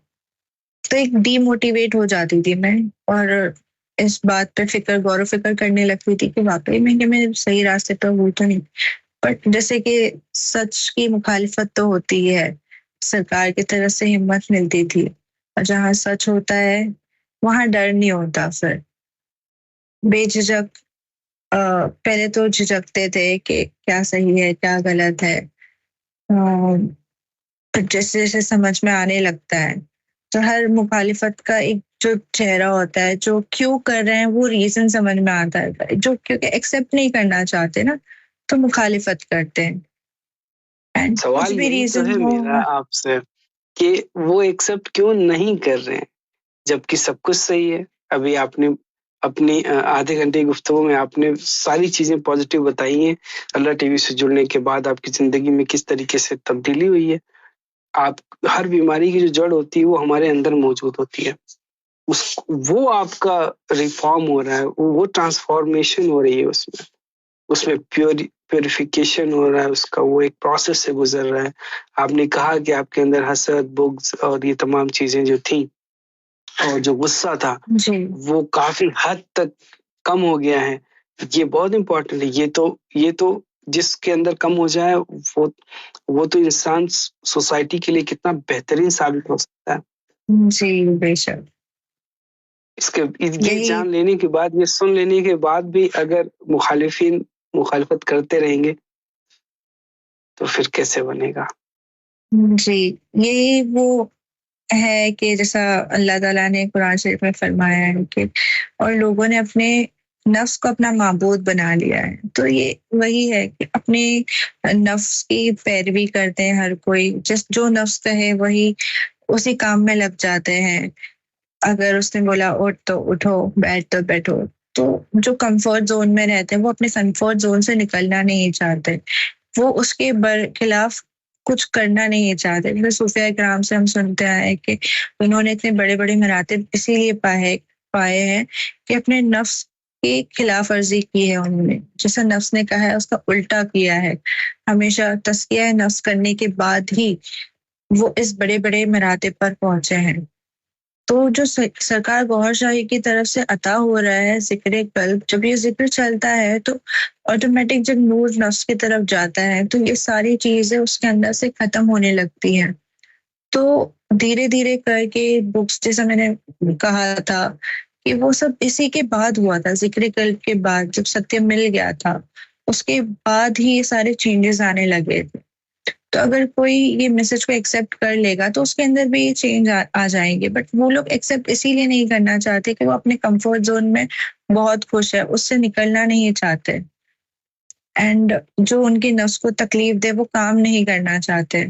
एक डीमोटिवेट हो जाती थी मैं और इस बात पे गौर-व-फ़िक्र करने लगती थी कि वाक़ई में कि मैं सही रास्ते पे हूँ तो नहीं। बट जैसे कि सच की मुखालिफत तो होती ही है, सरकार की तरफ से हिम्मत मिलती थी और जहाँ सच होता है, वहाँ डर नहीं होता फिर। बेझिझक पहले तो झिझकते थे कि क्या सही है, क्या गलत है। फिर जैसे-जैसे समझ में आने लगता है, तो हर मुखालिफत का एक जो चेहरा होता है, जो क्यों कर रहे हैं वो रीज़न समझ में आता है। जो क्योंकि एक्सेप्ट नहीं करना चाहते ना, तो मुखालिफत करते हैं। एंड कुछ
सवाल
भी
यही तो
रीज़न
है
हो।
मेरा आपसे कि वो एक्सेप्ट क्यों नहीं कर रहे हैं, जबकि सब कुछ सही है। अभी आपने अपनी आधे घंटे की गुफ्तगू में आपने सारी चीज़ें पॉज़िटिव बताई हैं। अल्लाह टीवी से जुड़ने के बाद आपकी ज़िंदगी में किस तरीके से तब्दीली हुई है। आप हर बीमारी की जो जड़ होती है, वो हमारे अंदर मौजूद होती है। उस वो आपका रिफ़ॉर्म हो रहा है, वो ट्रांसफ़ॉर्मेशन हो रही है उसमें। उसमें प्यूरिफिकेशन हो रहा है उसका, वो एक प्रोसेस से गुजर रहा है। आपने कहा कि आपके अंदर हसद, बुग़्ज़ और ये तमाम चीज़ें जो थी और जो गुस्सा था,
जी,
वो काफ़ी हद तक कम हो गया है। ये बहुत इम्पोर्टेंट है। ये तो जिसके अंदर कम हो जाए वो तो इंसान सोसाइटी के लिए कितना बेहतरीन साबित हो सकता है।
जी, बेशक।
इसके ये
यही
जान लेने के बाद, ये सुन लेने के बाद भी अगर मुखालिफिन मुखालफत करते रहेंगे, तो फिर कैसे बनेगा?
जी, यही वो है कि जैसा अल्लाह ताला ने कुरान शरीफ में फरमाया है कि और लोगों ने अपने नफ्स को अपना माबूद बना लिया है। तो ये वही है कि अपने नफ्स की पैरवी करते हैं हर कोई। जिस जो नफ्स कहे वही उसी काम में लग जाते हैं। अगर उसने बोला उठ तो उठो, बैठ तो बैठो। तो जो कंफर्ट ज़ोन में रहते हैं, वो अपने कंफर्ट ज़ोन से निकलना नहीं चाहते। वो उसके खिलाफ कुछ करना नहीं चाहते। जैसे सूफिया इकराम से हम सुनते आए हैं कि उन्होंने इतने बड़े बड़े मरातिब इसीलिए पाए हैं कि अपने नफ्स की खिलाफ वर्जी की है उन्होंने, जैसा नफ्स ने कहा है उसका उल्टा किया है। हमेशा तस्किया नफ्स करने के बाद ही वो इस बड़े बड़े मरातिब पर पहुंचे हैं। तो जो सरकार गौहर शाही की तरफ से अता हो रहा है जिक्र कल्ब, जब ये जिक्र चलता है तो ऑटोमेटिक जब नूर नफ्स की तरफ जाता है तो ये सारी चीजें उसके अंदर से खत्म होने लगती हैं। तो धीरे धीरे करके बुक्स, जैसा मैंने कहा था कि वो सब इसी के बाद हुआ था, जिक्र कल्ब के बाद जब सत्य मिल गया था उसके बाद ही ये सारे चेंजेस आने लगे थे। तो अगर कोई ये मैसेज को एक्सेप्ट कर लेगा तो उसके अंदर भी ये चेंज आ जाएंगे। बट वो लोग एक्सेप्ट इसीलिए नहीं करना चाहते कि वो अपने कंफर्ट जोन में बहुत खुश है, उससे निकलना नहीं चाहते, एंड जो उनकी नफ्स को तकलीफ दे वो काम नहीं करना चाहते।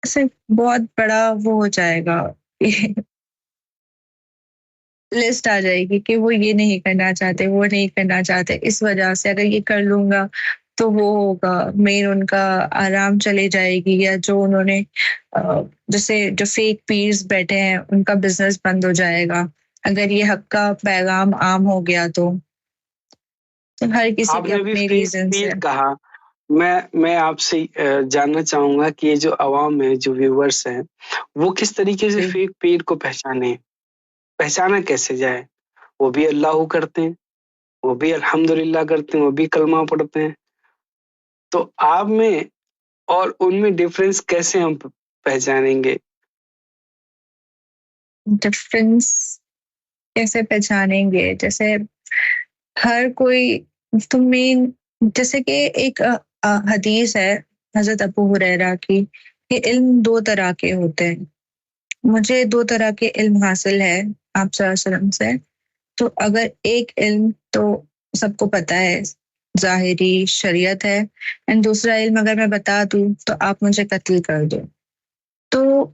ऐसे बहुत बड़ा वो हो जाएगा, लिस्ट आ जाएगी कि वो ये नहीं करना चाहते, वो नहीं करना चाहते, इस वजह से अगर ये कर लूंगा तो वो होगा, मेन उनका आराम चले जाएगी, या जो उन्होंने जैसे जो फेक पीर्स बैठे हैं उनका बिजनेस बंद हो जाएगा अगर ये हक का पैगाम आम हो गया तो हर किसी के
आपने भी
अपने
फेक
रीजन
पीर
है।
कहा। मैं आपसे जानना चाहूंगा कि ये जो आवाम है, जो व्यूवर्स हैं, वो किस तरीके से
जी।
फेक पीर को पहचाना कैसे जाए? वो भी अल्लाह करते हैं, वो भी अल्हम्दुलिल्लाह करते हैं, वो भी कलमा पढ़ते हैं। तो आप में और उनमें डिफरेंस कैसे हम पहचानेंगे?
डिफरेंस कैसे पहचानेंगे? जैसे हर कोई, तो मेन जैसे कि एक हदीस है हजरत अबू हुरैरा की कि इल्म दो तरह के होते हैं। मुझे दो तरह के इल्म हासिल है आप सल्लल्लाहु अलैहि वसल्लम से। तो अगर एक इल्म तो सबको पता है, जाहिरी शरीयत है, एंड दूसरा इल्म अगर मैं बता दूं तो आप मुझे कत्ल कर दो। तो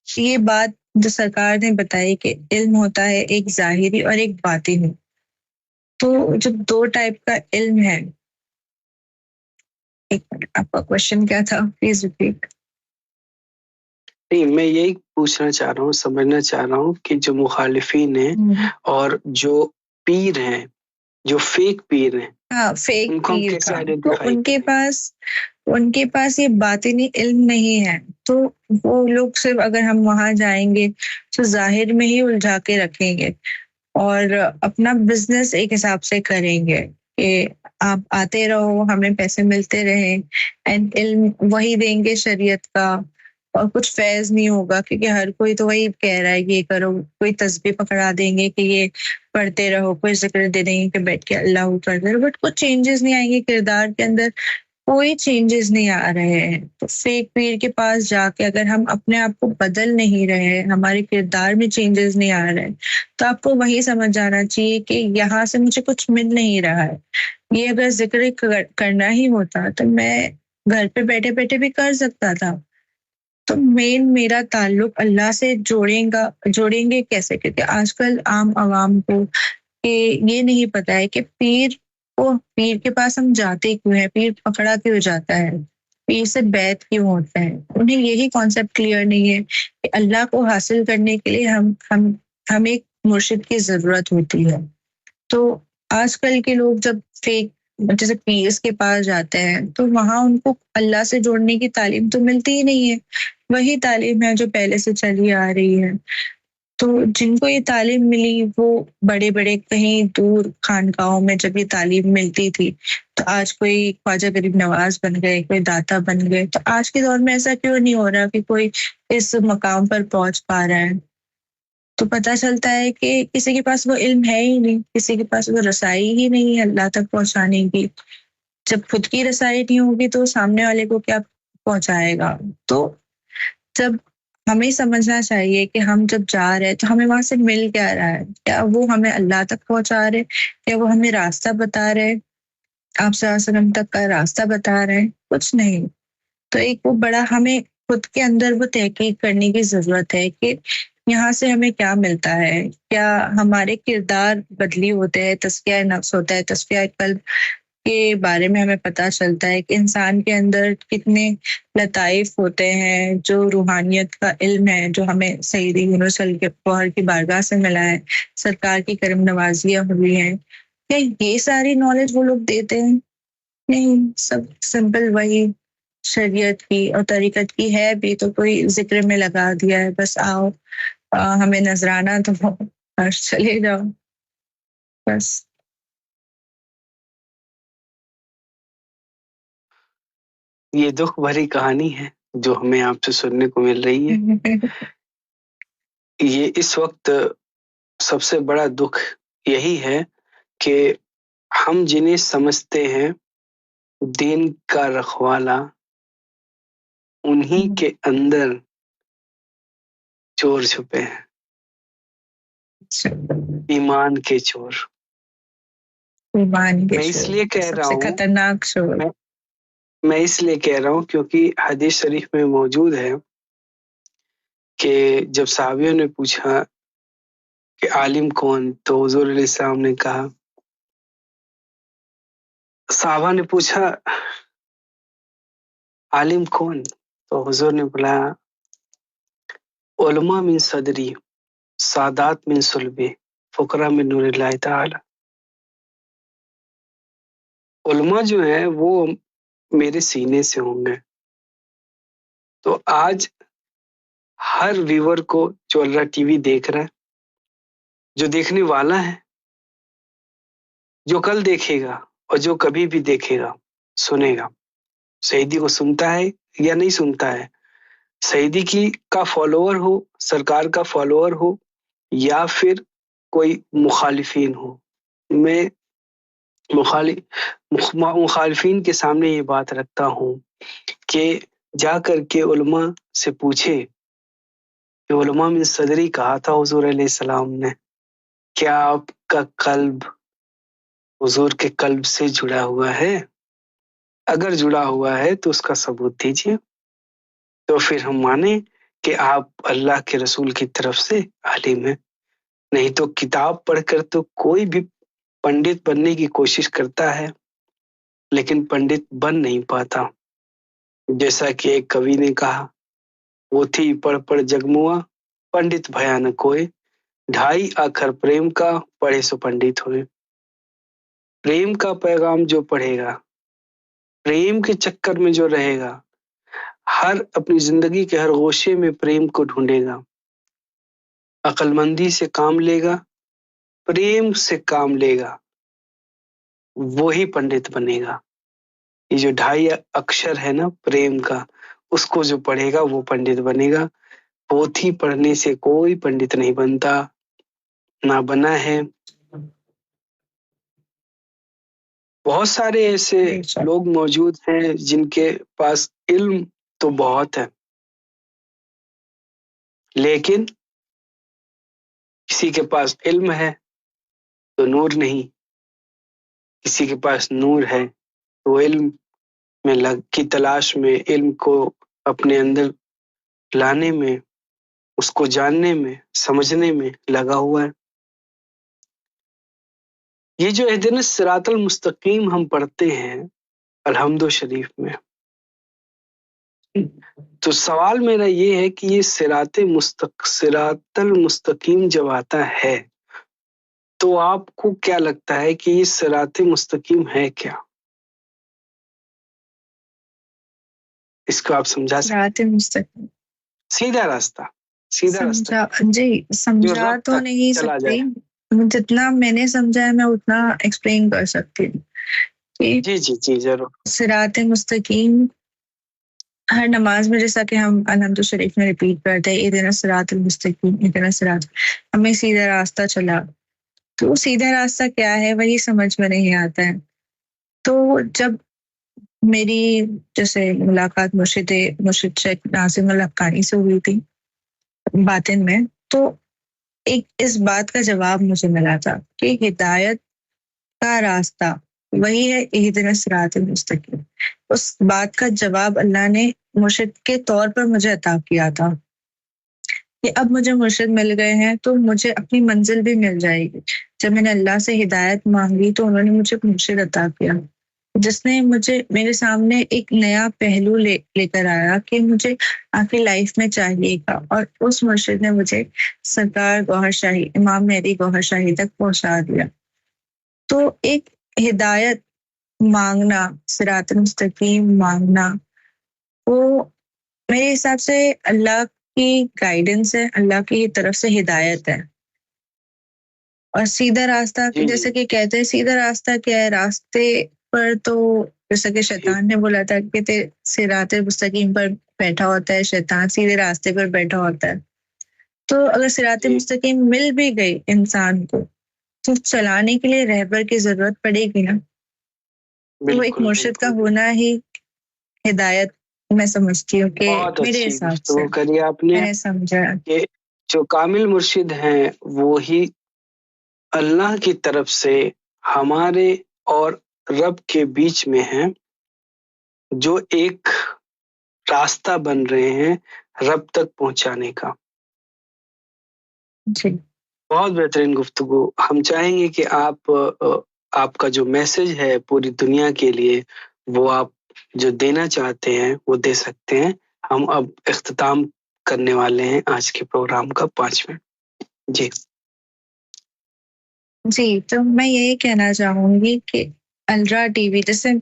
ये बात जो सरकार ने बताई कि इल्म होता है एक जाहिरी और एक बातिनी। तो जो दो टाइप का इल्म है, एक मिनट, आपका क्वेश्चन क्या था, प्लीज रिपीट।
नहीं, मैं यही पूछना चाह रहा हूँ, समझना चाह रहा हूँ कि जो मुखालिफिन हैं और जो पीर हैं, जो फेक पीर हैं,
हाँ, फेक
उनको हम
पीर
कैसे
का तो
आइडेंटिफाई करें?
उनके पास ये बातिनी इल्म नहीं है। तो वो लोग सिर्फ अगर हम वहां जाएंगे तो जाहिर में ही उलझा के रखेंगे और अपना बिजनेस एक हिसाब से करेंगे कि आप आते रहो, हमें पैसे मिलते रहे, एंड इल्म वही देंगे शरीयत का, और कुछ फैज नहीं होगा क्योंकि हर कोई तो वही कह रहा है ये करो। कोई तस्बीह पकड़ा देंगे कि ये पढ़ते रहो, कोई जिक्र दे देंगे कि बैठ के अल्लाह करते रहो, बट कुछ चेंजेस नहीं आएंगे किरदार के अंदर, कोई चेंजेस नहीं आ रहे हैं। तो फेक पीर के पास जाके अगर हम अपने आप को बदल नहीं रहे हैं, हमारे किरदार में चेंजेस नहीं आ रहे हैं, तो आपको वही समझ जाना चाहिए कि यहाँ से मुझे कुछ मिल नहीं रहा है। ये अगर जिक्र करना ही होता तो मैं घर पे बैठे बैठे भी कर सकता था। तो मेन मेरा ताल्लुक अल्लाह से जोड़ेंगे कैसे? क्योंकि आजकल आम आवाम को कि ये नहीं पता है कि पीर के पास हम जाते क्यों है, पीर पकड़ा क्यों जाता है, पीर से बैत क्यों होता है। उन्हें यही कॉन्सेप्ट क्लियर नहीं है कि अल्लाह को हासिल करने के लिए हम एक मुर्शिद की जरूरत होती है। तो आजकल के लोग जब फेक जैसे पीर्स के पास जाते हैं तो वहां उनको अल्लाह से जोड़ने की तालीम तो मिलती ही नहीं है। वही तालीम है जो पहले से चली आ रही है। तो जिनको ये तालीम मिली वो बड़े बड़े कहीं दूर खानकाहों में जब ये तालीम मिलती थी, तो आज कोई ख्वाजा गरीब नवाज बन गए, कोई दाता बन गए। तो आज के दौर में ऐसा क्यों नहीं हो रहा कि कोई इस मकाम पर पहुंच पा रहा है? तो पता चलता है कि किसी के पास वो इल्म है ही नहीं, किसी के पास वो रसाई ही नहीं है अल्लाह तक पहुंचाने की। जब खुद की रसाई नहीं होगी तो सामने वाले को क्या पहुंचाएगा? तो जब हमें समझना चाहिए कि हम जब जा रहे हैं तो हमें वहां से मिल क्या रहा है, क्या वो हमें अल्लाह तक पहुंचा रहे, क्या वो हमें रास्ता बता रहे, आप सल्लल्लाहु अलैहि वसल्लम तक का रास्ता बता रहे हैं? कुछ नहीं। तो एक वो बड़ा हमें खुद के अंदर वो तहकीक करने की जरूरत है कि यहाँ से हमें क्या मिलता है, क्या हमारे किरदार बदली होते हैं, तस्किया नफ्स होता है, तस्किया कल्ब के बारे में हमें पता चलता है कि इंसान के अंदर कितने लताइफ होते हैं, जो रूहानियत का इल्म है जो हमें सईदी यूनुसल के फौहर की बारगाह से मिला है, सरकार की करम नवाजियां हुई हैं। क्या ये सारी नॉलेज वो लोग देते हैं? नहीं, सब सिंपल वही शरीयत की और तरीकत की है भी तो कोई जिक्र में लगा दिया है, बस आओ हमें नजराना दो और चले जाओ, बस।
ये दुख भरी कहानी है जो हमें आपसे सुनने को मिल रही है। ये इस वक्त सबसे बड़ा दुख यही है कि हम जिन्हें समझते हैं दीन का रखवाला, उन्हीं के अंदर चोर छुपे हैं, ईमान के चोर।
ईमान के
मैं
चोर,
इसलिए कह रहा
सबसे
हूँ,
खतरनाक चोर।
मैं इसलिए कह रहा हूँ क्योंकि हदीस शरीफ में मौजूद है कि जब साहबियों ने पूछा कि आलिम कौन, तो हुजूर अलैहिस्सलाम ने कहा, साहबा ने पूछा आलिम कौन, तो हुजूर ने बोला उलमा मिन सदरी, सादात मिन सुलबी, फुकरा मिन नूरिल्लाह ताला। उलमा जो है वो मेरे सीने से होंगे। तो आज हर व्यूअर को जो अल्लाह टीवी देख रहा है, जो देखने वाला है, जो कल देखेगा और जो कभी भी देखेगा, सुनेगा, सईदी को सुनता है या नहीं सुनता है, सईदी की का फॉलोअर हो, सरकार का फॉलोअर हो, या फिर कोई मुखालिफिन हो। मैं मुखालिफिन के सामने ये बात रखता हूँ कि जा करके उलमा से पूछे कि उलमा मिन सदरी कहा था हुजूर अलैहिस्सलाम ने, क्या आपका कल्ब हुजूर के कल्ब से जुड़ा हुआ है? अगर जुड़ा हुआ है तो उसका सबूत दीजिए, तो फिर हम माने कि आप अल्लाह के रसूल की तरफ से आलिम हैं। नहीं तो किताब पढ़कर तो कोई भी पंडित बनने की कोशिश करता है लेकिन पंडित बन नहीं पाता। जैसा कि एक कवि ने कहा, वो थी पढ़ पढ़ जगमुआ, पंडित भयानक कोय, ढाई आखर प्रेम का, पढ़े सो पंडित हुए। प्रेम का पैगाम जो पढ़ेगा, प्रेम के चक्कर में जो रहेगा, हर अपनी जिंदगी के हर गोशे में प्रेम को ढूंढेगा, अक्लमंदी से काम लेगा, प्रेम से काम लेगा, वो ही पंडित बनेगा। ये जो ढाई अक्षर है ना प्रेम का, उसको जो पढ़ेगा वो पंडित बनेगा। पोथी पढ़ने से कोई पंडित नहीं बनता, ना बना है। बहुत सारे ऐसे लोग मौजूद हैं जिनके पास इल्म तो बहुत है, लेकिन किसी के पास इल्म है तो नूर नहीं, किसी के पास नूर है तो इल्म में लग की तलाश में, इल्म को अपने अंदर लाने में, उसको जानने में, समझने में लगा हुआ है। ये जो इहदिनस सिरातल मुस्तकीम हम पढ़ते हैं अलहम्दु शरीफ में, तो सवाल मेरा ये है कि ये सिरातल मुस्तकीम जब आता है तो आपको क्या लगता है कि ये सिरात मुस्तकीम है क्या? इसको आप समझा सकते?
मुस्तकीम
सीधा रास्ता, सीधा रास्ता
जी, समझा तो नहीं सकती। जितना मैंने समझा है मैं उतना एक्सप्लेन कर सकती हूँ।
जी जी जी जरूर।
सिरात मुस्तकीम हर नमाज में जैसा कि हम अलहम्दु शरीफ में रिपीट करते हैं, इहदिना सिरातल मुस्तकीम, इहदिना सिरात, हमें सीधा रास्ता चला। तो सीधा रास्ता क्या है वही समझ में नहीं आता है। तो जब मेरी जैसे मुलाकात मुर्शिद शेख नाज़िम अल हक्कानी से हुई थी बातिन में, तो एक इस बात का जवाब मुझे मिला था कि हिदायत का रास्ता वही है, इहदिना सिरातल मुस्तकीम। उस बात का जवाब अल्लाह ने मुर्शिद के तौर पर मुझे अता किया था कि अब मुझे मुर्शिद मिल गए हैं तो मुझे अपनी मंजिल भी मिल जाएगी। जब मैंने अल्लाह से हिदायत मांगी तो उन्होंने मुझे मुर्शिद अता किया। जिसने मुझे मेरे सामने एक नया पहलू लेकर आया कि मुझे आखिर लाइफ में चाहिएगा, और उस मुर्शिद ने मुझे सरकार गौहर शाही, इमाम मेहदी गौहर शाही तक पहुंचा दिया। तो एक हिदायत मांगना, सिरात मुस्तकीम मांगना, वो मेरे हिसाब से अल्लाह की गाइडेंस है, अल्लाह की तरफ से हिदायत है। और सीधा रास्ता,
जी जी
जैसे कि कहते हैं सीधा रास्ता क्या है, रास्ते पर तो जैसे कि शैतान ने बोला था कि सिरात मुस्तकीम पर बैठा होता है शैतान, सीधे रास्ते पर बैठा होता है। तो अगर सिरात
जी
मुस्तकीम मिल भी गई इंसान को, तो चलाने के लिए रहबर की जरूरत पड़ेगी ना। तो वो एक
बिल्कुल
मुर्शिद का
बिल्कुल
होना ही हिदायत मैं समझती हूँ कि
बहुत
मेरे
अच्छी
हिसाब से
गुफ्तगू करी आपने
मैंने समझा।
कि जो कामिल मुर्शिद हैं वो ही अल्लाह की तरफ से हमारे और रब के बीच में हैं, जो एक रास्ता बन रहे हैं रब तक पहुंचाने का।
जी
बहुत बेहतरीन गुफ्तगू। हम चाहेंगे कि आपका जो मैसेज है पूरी दुनिया के लिए, वो आप जो देना चाहते हैं वो दे सकते हैं। हम अब इख्तिताम करने वाले हैं आज के प्रोग्राम का 5 मिनट। जी
जी, तो मैं यही कहना चाहूंगी कि अल्ट्रा टीवी, जैसे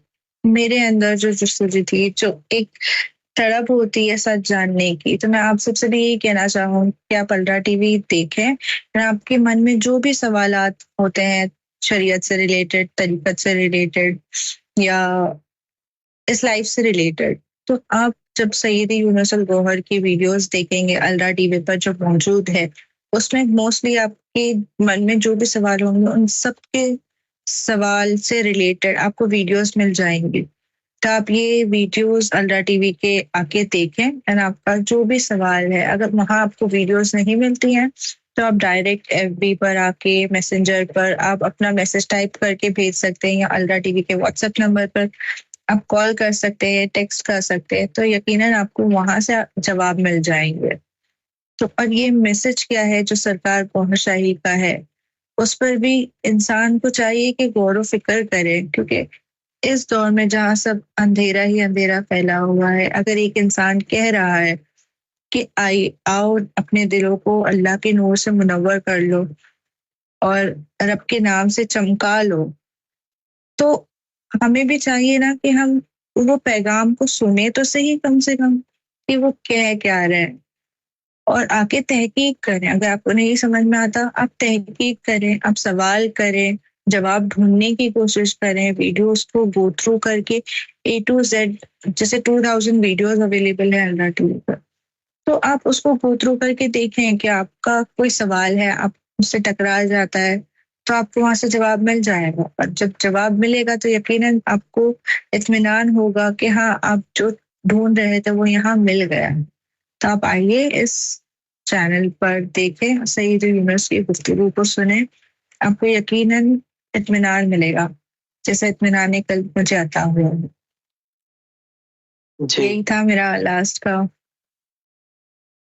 मेरे अंदर जो जस्तजू थी, जो एक तड़प होती है सच जानने की, तो मैं आप सबसे भी यही कहना चाहूंगी कि आप अल्ट्रा टीवी देखें, और आपके मन में जो भी सवालात होते हैं शरीयत से रिलेटेड, तरीकत से रिलेटेड, या इस लाइफ से रिलेटेड, तो आप जब सैयदी यूनुस अल गौहर की वीडियोस देखेंगे अल्ट्रा टीवी पर जो मौजूद है, उसमें मोस्टली आपके मन में जो भी सवाल होंगे उन सब के सवाल से रिलेटेड आपको वीडियोस मिल जाएंगी। तो आप ये वीडियोस अल्ट्रा टीवी के आके देखें, एंड आपका जो भी सवाल है, अगर वहां आपको वीडियोस नहीं मिलती हैं, तो आप डायरेक्ट एफबी पर आके मैसेंजर पर आप अपना मैसेज टाइप करके भेज सकते हैं, या अल्ट्रा टीवी के व्हाट्सएप नंबर पर आप कॉल कर सकते हैं, टेक्स्ट कर सकते हैं, तो यकीनन आपको वहां से जवाब मिल जाएंगे। तो और ये मैसेज क्या है जो सरकार पहुंचाही का है, उस पर भी इंसान को चाहिए कि गौर फिक्र करे, क्योंकि इस दौर में जहाँ सब अंधेरा ही अंधेरा फैला हुआ है, अगर एक इंसान कह रहा है कि आओ अपने दिलों को अल्लाह के नूर से मुनव्वर कर लो और रब के नाम से चमका लो, तो हमें भी चाहिए ना कि हम वो पैगाम को सुने तो सही, कम से कम कि वो कह क्या रहे हैं, और आके तहकीक करें। अगर आपको नहीं समझ में आता, आप तहकीक करें, आप सवाल करें, जवाब ढूंढने की कोशिश करें, वीडियोस को गो थ्रू करके A to Z, जैसे 2000 वीडियोस अवेलेबल है अल्लाह टीवी पर, तो आप उसको गो थ्रू करके देखें कि आपका कोई सवाल है, आप उससे टकरा जाता है, तो आपको वहां से जवाब मिल जाएगा। और जब जवाब मिलेगा तो यकीनन आपको इत्मीनान होगा कि हाँ, आप जो ढूंढ रहे थे वो यहाँ मिल गया। तो आप आइए इस चैनल पर देखें, सईद यूनुस की गुफ्तगू को सुने, आपको यकीनन इत्मीनान मिलेगा, जैसा इत्मीनान कल मुझे अता हुआ।
जी
यही था मेरा लास्ट का।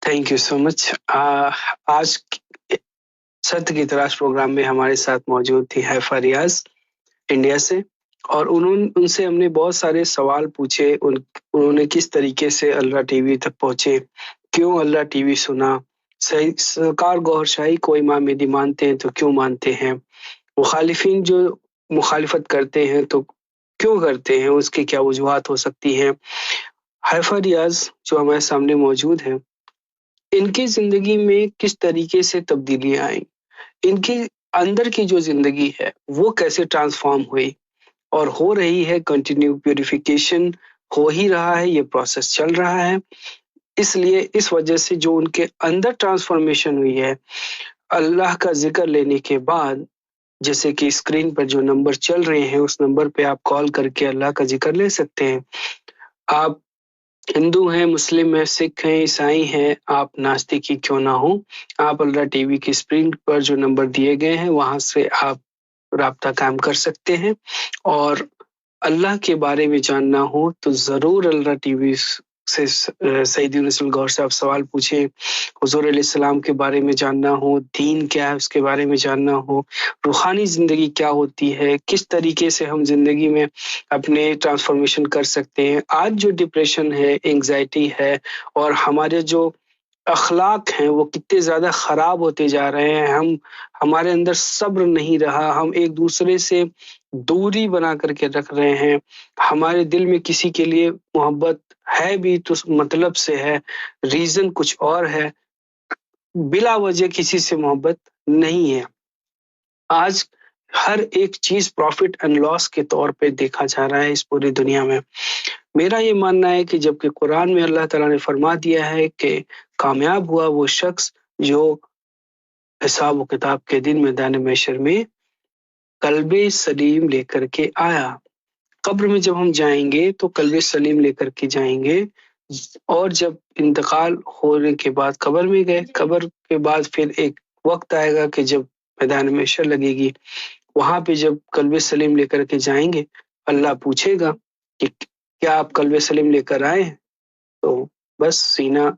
Thank you so much. आज सत्य की तलाश प्रोग्राम में हमारे साथ मौजूद थी हैफा रियाज इंडिया से, और उनसे हमने बहुत सारे सवाल पूछे। उन्होंने किस तरीके से अल्लाह टीवी तक पहुंचे, क्यों अल्लाह टीवी सुना, सही सरकार गौहर शाही को इमाम मेहदी मानते हैं तो क्यों मानते हैं, मुखालिफिन जो मुखालिफत करते हैं तो क्यों करते हैं, उसकी क्या वजूहात हो सकती हैं। हैफा रियाज जो हमारे सामने मौजूद हैं, इनकी जिंदगी में किस तरीके से तब्दीलियां आई, इनके अंदर की जो जिंदगी है वो कैसे ट्रांसफॉर्म हुई और हो रही है। कंटिन्यू प्यूरिफिकेशन हो ही रहा है, ये प्रोसेस चल रहा है। इसलिए इस वजह से जो उनके अंदर ट्रांसफॉर्मेशन हुई है, अल्लाह का जिक्र लेने के बाद, जैसे कि स्क्रीन पर जो नंबर चल रहे हैं उस नंबर पे आप कॉल करके अल्लाह का जिक्र ले सकते हैं। आप हिंदू हैं, मुस्लिम हैं, सिख हैं, ईसाई हैं, आप नास्तिक ही क्यों ना हो, आप अल्लाह टीवी की स्क्रीन पर जो नंबर दिए गए हैं वहां से आप राब्ता कायम कर सकते हैं। और अल्लाह के बारे में जानना हो तो जरूर अल्लाह टीवी से सईदी नस्ल गौर साहब सवाल पूछे, हुजूर अलैहिस्सलाम के बारे में जानना हो, दीन क्या है उसके बारे में जानना हो, रूहानी जिंदगी क्या होती है, किस तरीके से हम जिंदगी में अपने ट्रांसफॉर्मेशन कर सकते हैं। आज जो डिप्रेशन है, एंजाइटी है और हमारे जो अखलाक हैं वो कितने ज्यादा खराब होते जा रहे हैं। हमारे अंदर सब्र नहीं रहा, हम एक दूसरे से दूरी बना करके रख रहे हैं। हमारे दिल में किसी के लिए मोहब्बत है भी तो मतलब से है, रीजन कुछ और है, बिला वजह किसी से मोहब्बत नहीं है। आज हर एक चीज प्रॉफिट एंड लॉस के तौर पे देखा जा रहा है इस पूरी दुनिया में। मेरा ये मानना है कि जबकि कुरान में अल्लाह ताला ने फरमा दिया है कि कामयाब हुआ वो शख्स जो हिसाब व किताब के दिन मैदान महशर में कल्बे सलीम लेकर के आया। कब्र में जब हम जाएंगे तो कल्बे सलीम लेकर के जाएंगे, और जब इंतकाल होने के बाद कब्र में गए, कब्र के बाद फिर एक वक्त आएगा कि जब मैदान महशर लगेगी, वहां पे जब कल्बे सलीम लेकर के जाएंगे, अल्लाह पूछेगा कि क्या आप कल्बे सलीम लेकर आए? तो बस सीना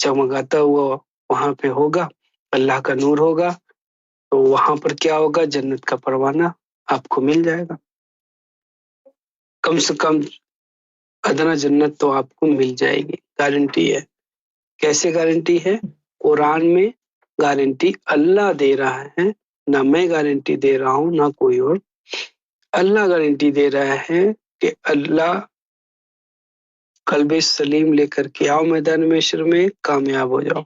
चमकाता हुआ वहां पे होगा, अल्लाह का नूर होगा। तो वहां पर क्या होगा, जन्नत का परवाना आपको मिल जाएगा। कम से कम अदना जन्नत तो आपको मिल जाएगी, गारंटी है। कैसे गारंटी है? कुरान में गारंटी अल्लाह दे रहा है, ना मैं गारंटी दे रहा हूं ना कोई और। अल्लाह गारंटी दे रहा है कि अल्लाह कल्बे सलीम लेकर के आओ मैदान महशर में, कामयाब हो जाओ।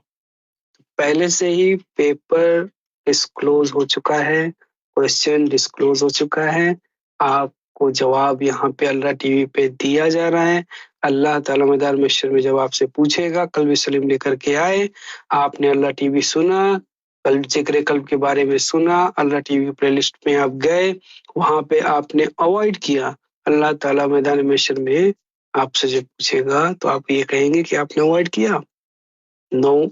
पहले से ही पेपर डिस्क्लोज हो चुका है, क्वेश्चन डिस्क्लोज हो चुका है, आपको जवाब यहाँ पे अल्लाह टीवी पे दिया जा रहा है। अल्लाह ताला मैदान महशर में जब आपसे पूछेगा कल्ब सलीम लेकर के आए, आपने अल्लाह टीवी सुना, कल जिक्र कल्ब के बारे में सुना, अल्लाह टीवी प्लेलिस्ट में आप गए, वहां पे आपने अवॉइड किया, अल्लाह ताला मैदान महशर में आपसे जब पूछेगा तो आप ये कहेंगे कि आपने अवॉइड किया? नो,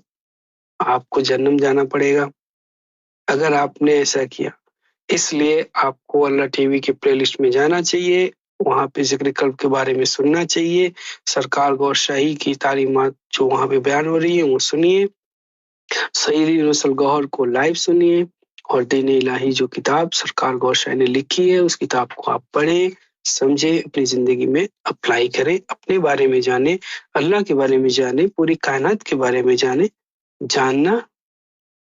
आपको जन्नम जाना पड़ेगा अगर आपने ऐसा किया। इसलिए आपको अल्लाह टीवी के प्लेलिस्ट में जाना चाहिए, वहां पे जिक्र कल्ब के बारे में सुनना चाहिए, सरकार गौर शाही की तालीमात जो वहां पे बयान हो रही है वो सुनिए, सईदी नस्ल गौहर को लाइव सुनिए, और दीन इलाही जो किताब सरकार गौर शाही ने लिखी है उस किताब को आप पढ़ें, समझे, अपनी जिंदगी में अप्लाई करें, अपने बारे में जाने, अल्लाह के बारे में जाने, पूरी कायनात के बारे में जाने। जानना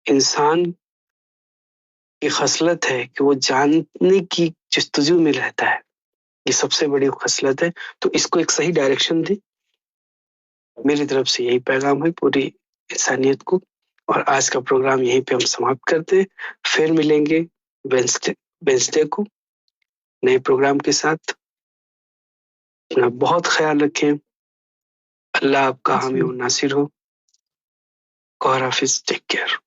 इंसान की खसलत है कि वो जानने की जस्तजू में रहता है, ये सबसे बड़ी खसलत है। तो इसको एक सही डायरेक्शन दे, मेरी तरफ से यही पैगाम है पूरी इंसानियत को। और आज का प्रोग्राम यहीं पे हम समाप्त करते हैं, फिर मिलेंगे वेंसडे को नए प्रोग्राम के साथ। अपना बहुत ख्याल रखें, अल्लाह आपका हामी और नासिर हो। गौर हाफिज, टेक केयर।